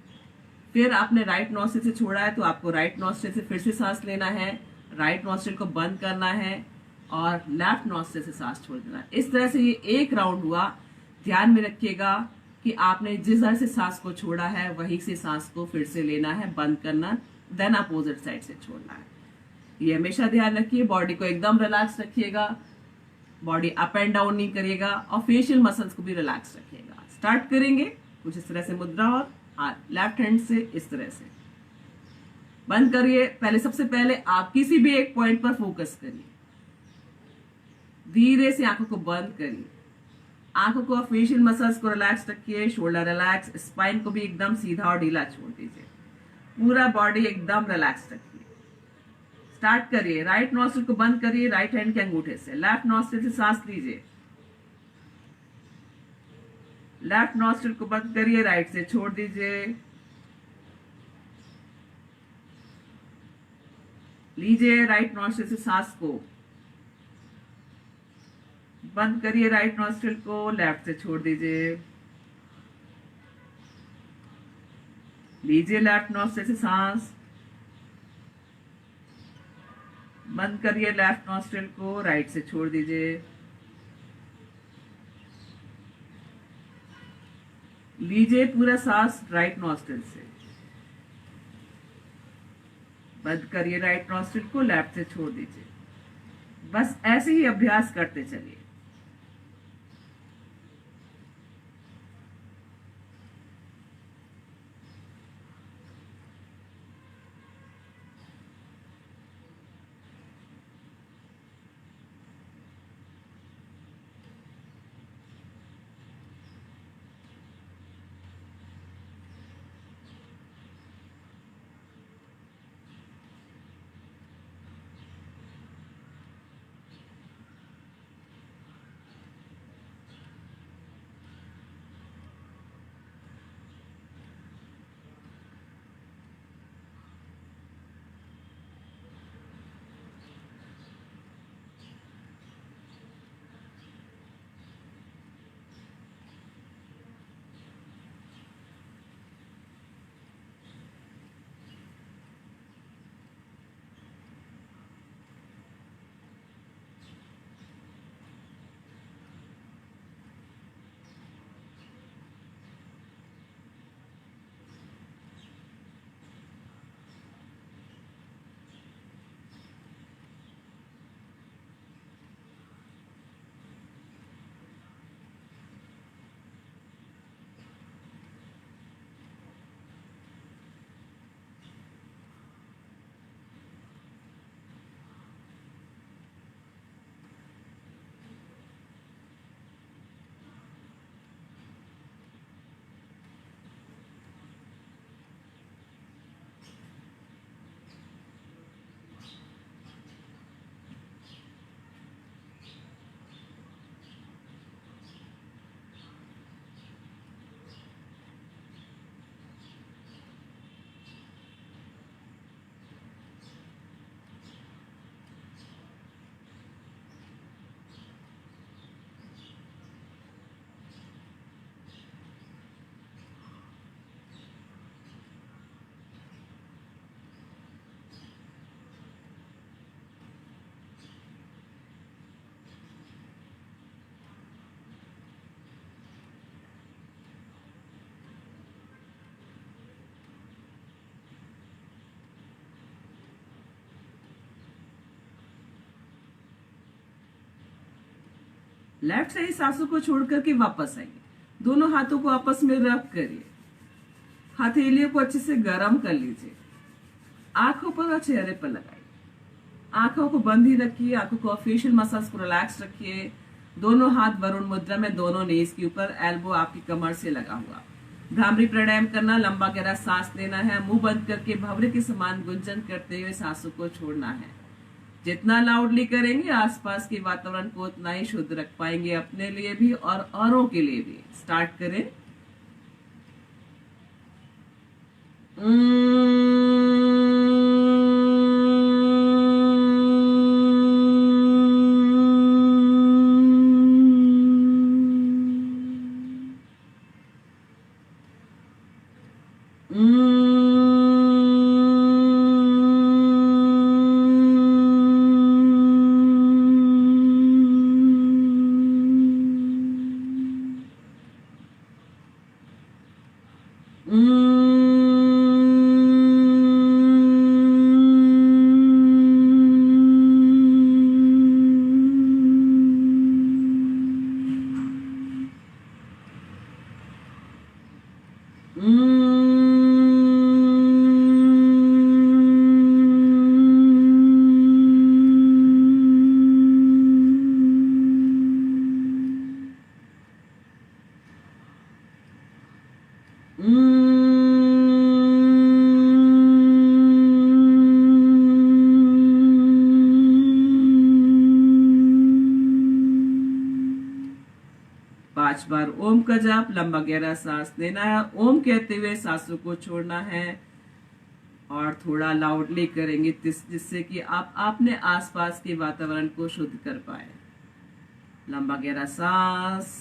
फिर आपने राइट नॉस्ट्रिल से छोड़ा है तो आपको राइट नॉस्ट्रिल से फिर से सांस लेना है, राइट नॉस्ट्रिल को बंद करना है और लेफ्ट नॉस्ट्रिल से सांस छोड़ देना है। इस तरह से ये एक राउंड हुआ। ध्यान में रखिएगा कि आपने जिस तरह से सांस को छोड़ा है वहीं से सांस को फिर से लेना है, बंद करना, देन अपोजिट साइड से छोड़ना है। ये हमेशा ध्यान रखिए। बॉडी को एकदम रिलैक्स रखिएगा, बॉडी अप एंड डाउन नहीं करिएगा, और फेशियल मसल्स को भी रिलैक्स रखिएगा। स्टार्ट करेंगे कुछ इस तरह से मुद्रा, और लेफ्ट हैंड से इस तरह से बंद करिए। पहले सबसे पहले आप किसी भी एक पॉइंट पर फोकस करिए, धीरे से आंखों को बंद करिए, आंखों को, फेशियल मसल्स को रिलैक्स रखिए, शोल्डर रिलैक्स, स्पाइन को भी एकदम सीधा और ढीला छोड़ दीजिए, पूरा बॉडी एकदम रिलैक्स रखिए। स्टार्ट करिए। राइट नॉस्ट्रिल को बंद करिए राइट हैंड के अंगूठे से, लेफ्ट नॉस्ट्रिल से सांस लीजिए, लेफ्ट नॉस्ट्रिल को बंद करिए, राइट से छोड़ दीजिए, लीजिए राइट नॉस्ट्रिल से सांस को, बंद करिए राइट नॉस्ट्रिल को, लेफ्ट से छोड़ दीजिए, लीजिए लेफ्ट नॉस्ट्रिल से सांस, बंद करिए लेफ्ट नॉस्ट्रिल को, राइट से छोड़ दीजिए, लीजिए पूरा सांस राइट नॉस्ट्रिल से, बंद करिए राइट नॉस्ट्रिल को, लेफ्ट से छोड़ दीजिए। बस ऐसे ही अभ्यास करते चलिए। लेफ्ट से ही सांसों को छोड़ करके वापस आइए। दोनों हाथों को आपस में रब करिए। हथेलियों को अच्छे से गर्म कर लीजिए। आंखों पर और चेहरे पर लगाइए। आंखों को बंद ही रखिए। आंखों को फेशियल मसल्स को रिलैक्स रखिए। दोनों हाथ वरुण मुद्रा में, दोनों नीज के ऊपर, एल्बो आपकी कमर से लगा हुआ। भ्रामरी प्राणायाम करना, लंबा गहरा सांस लेना है। मुंह बंद करके भंवरे के समान गुंजन करते हुए सांसों को छोड़ना है। जितना लाउडली करेंगे आसपास के वातावरण को उतना ही शुद्ध रख पाएंगे, अपने लिए भी और औरों के लिए भी। स्टार्ट करें। पांच बार ओम का जाप। लंबा गहरा सांस लेना है, ओम कहते हुए सांसों को छोड़ना है और थोड़ा लाउडली करेंगे जिससे कि आप अपने आसपास के वातावरण को शुद्ध कर पाए। लंबा गहरा सांस।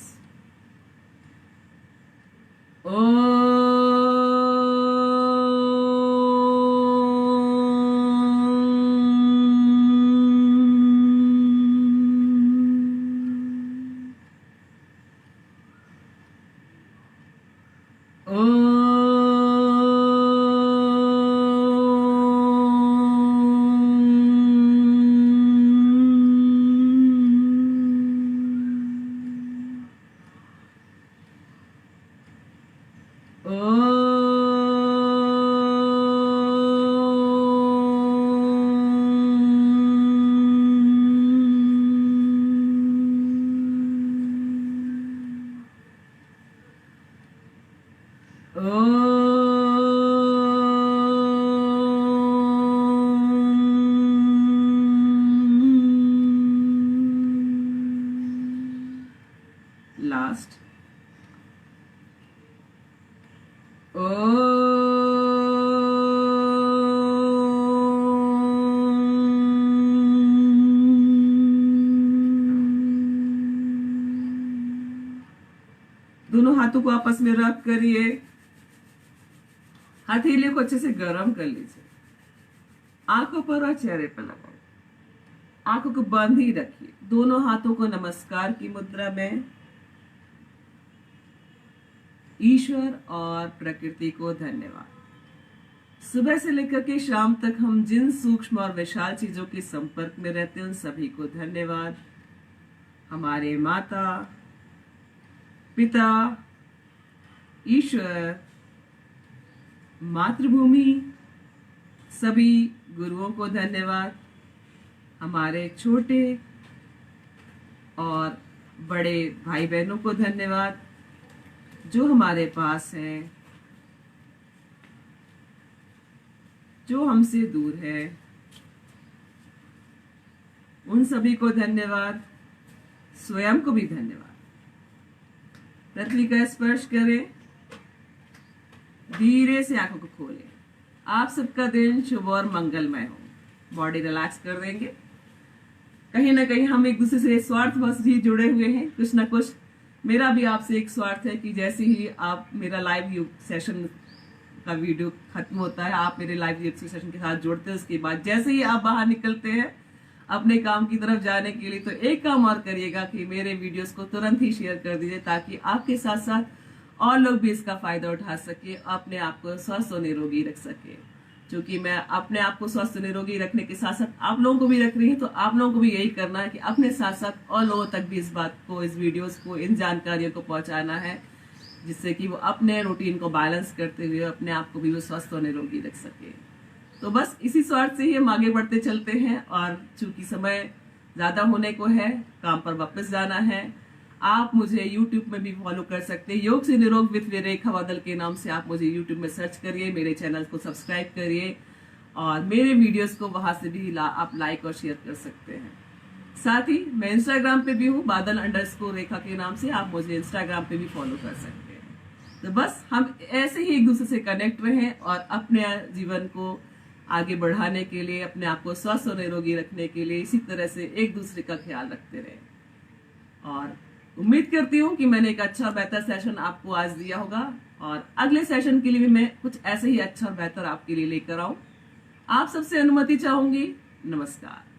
लास्ट। दोनों हाथों को आपस में रब करिए। हथेलियों को अच्छे से गर्म कर लीजिए। आंखों पर और चेहरे पर लगाओ। आंखों को बंद ही रखिए। दोनों हाथों को नमस्कार की मुद्रा में। ईश्वर और प्रकृति को धन्यवाद। सुबह से लेकर के शाम तक हम जिन सूक्ष्म और विशाल चीजों के संपर्क में रहते हैं उन सभी को धन्यवाद। हमारे माता पिता, ईश्वर, मातृभूमि, सभी गुरुओं को धन्यवाद। हमारे छोटे और बड़े भाई बहनों को धन्यवाद जो हमारे पास हैं, जो हमसे दूर है, उन सभी को धन्यवाद। स्वयं को भी धन्यवाद। पृथ्वी का स्पर्श करें। धीरे से आंखों को खोलें। आप सबका दिन शुभ और मंगलमय हो। बॉडी रिलैक्स कर देंगे। कहीं ना कहीं हम एक दूसरे से स्वार्थवश ही जुड़े हुए हैं, कुछ ना कुछ। मेरा भी आपसे एक स्वार्थ है कि जैसे ही आप मेरा लाइव योग सेशन का वीडियो खत्म होता है, आप मेरे लाइव योग सेशन के साथ जुड़ते हैं, उसके बाद जैसे ही आप बाहर निकलते हैं अपने काम की तरफ जाने के लिए, तो एक काम और करिएगा कि मेरे वीडियोस को तुरंत ही शेयर कर दीजिए ताकि आपके साथ साथ और लोग भी इसका फायदा उठा सके, अपने आप को स्वस्थ और निरोगी रख सके। क्योंकि मैं अपने आप को स्वस्थ निरोगी रखने के साथ साथ आप लोगों को भी रख रही हूँ, तो आप लोगों को भी यही करना है कि अपने साथ साथ और लोगों तक भी इस बात को, इस वीडियोस को, इन जानकारियों को पहुंचाना है, जिससे कि वो अपने रूटीन को बैलेंस करते हुए अपने आप को भी वो स्वस्थ और निरोगी रख सके। तो बस इसी स्वार्थ से ही हम आगे बढ़ते चलते हैं। और चूंकि समय ज्यादा होने को है, काम पर वापस जाना है, आप मुझे YouTube में भी फॉलो कर सकते हैं। योग से निरोग विद रेखा बादल के नाम से आप मुझे YouTube में सर्च करिए, मेरे चैनल को सब्सक्राइब करिए और मेरे वीडियोस को वहां से भी आप लाइक और शेयर कर सकते हैं। साथ ही मैं इंस्टाग्राम पे भी हूँ, बादल_रेखा के नाम से आप मुझे इंस्टाग्राम पे भी फॉलो कर सकते हैं। तो बस हम ऐसे ही एक दूसरे से कनेक्ट रहें और अपने जीवन को आगे बढ़ाने के लिए, अपने आप को स्वस्थ और निरोगी रखने के लिए इसी तरह से एक दूसरे का ख्याल रखते रहें। और उम्मीद करती हूँ कि मैंने एक अच्छा बेहतर सेशन आपको आज दिया होगा और अगले सेशन के लिए भी मैं कुछ ऐसे ही अच्छा और बेहतर आपके लिए लेकर आऊं। आप सबसे अनुमति चाहूंगी। नमस्कार।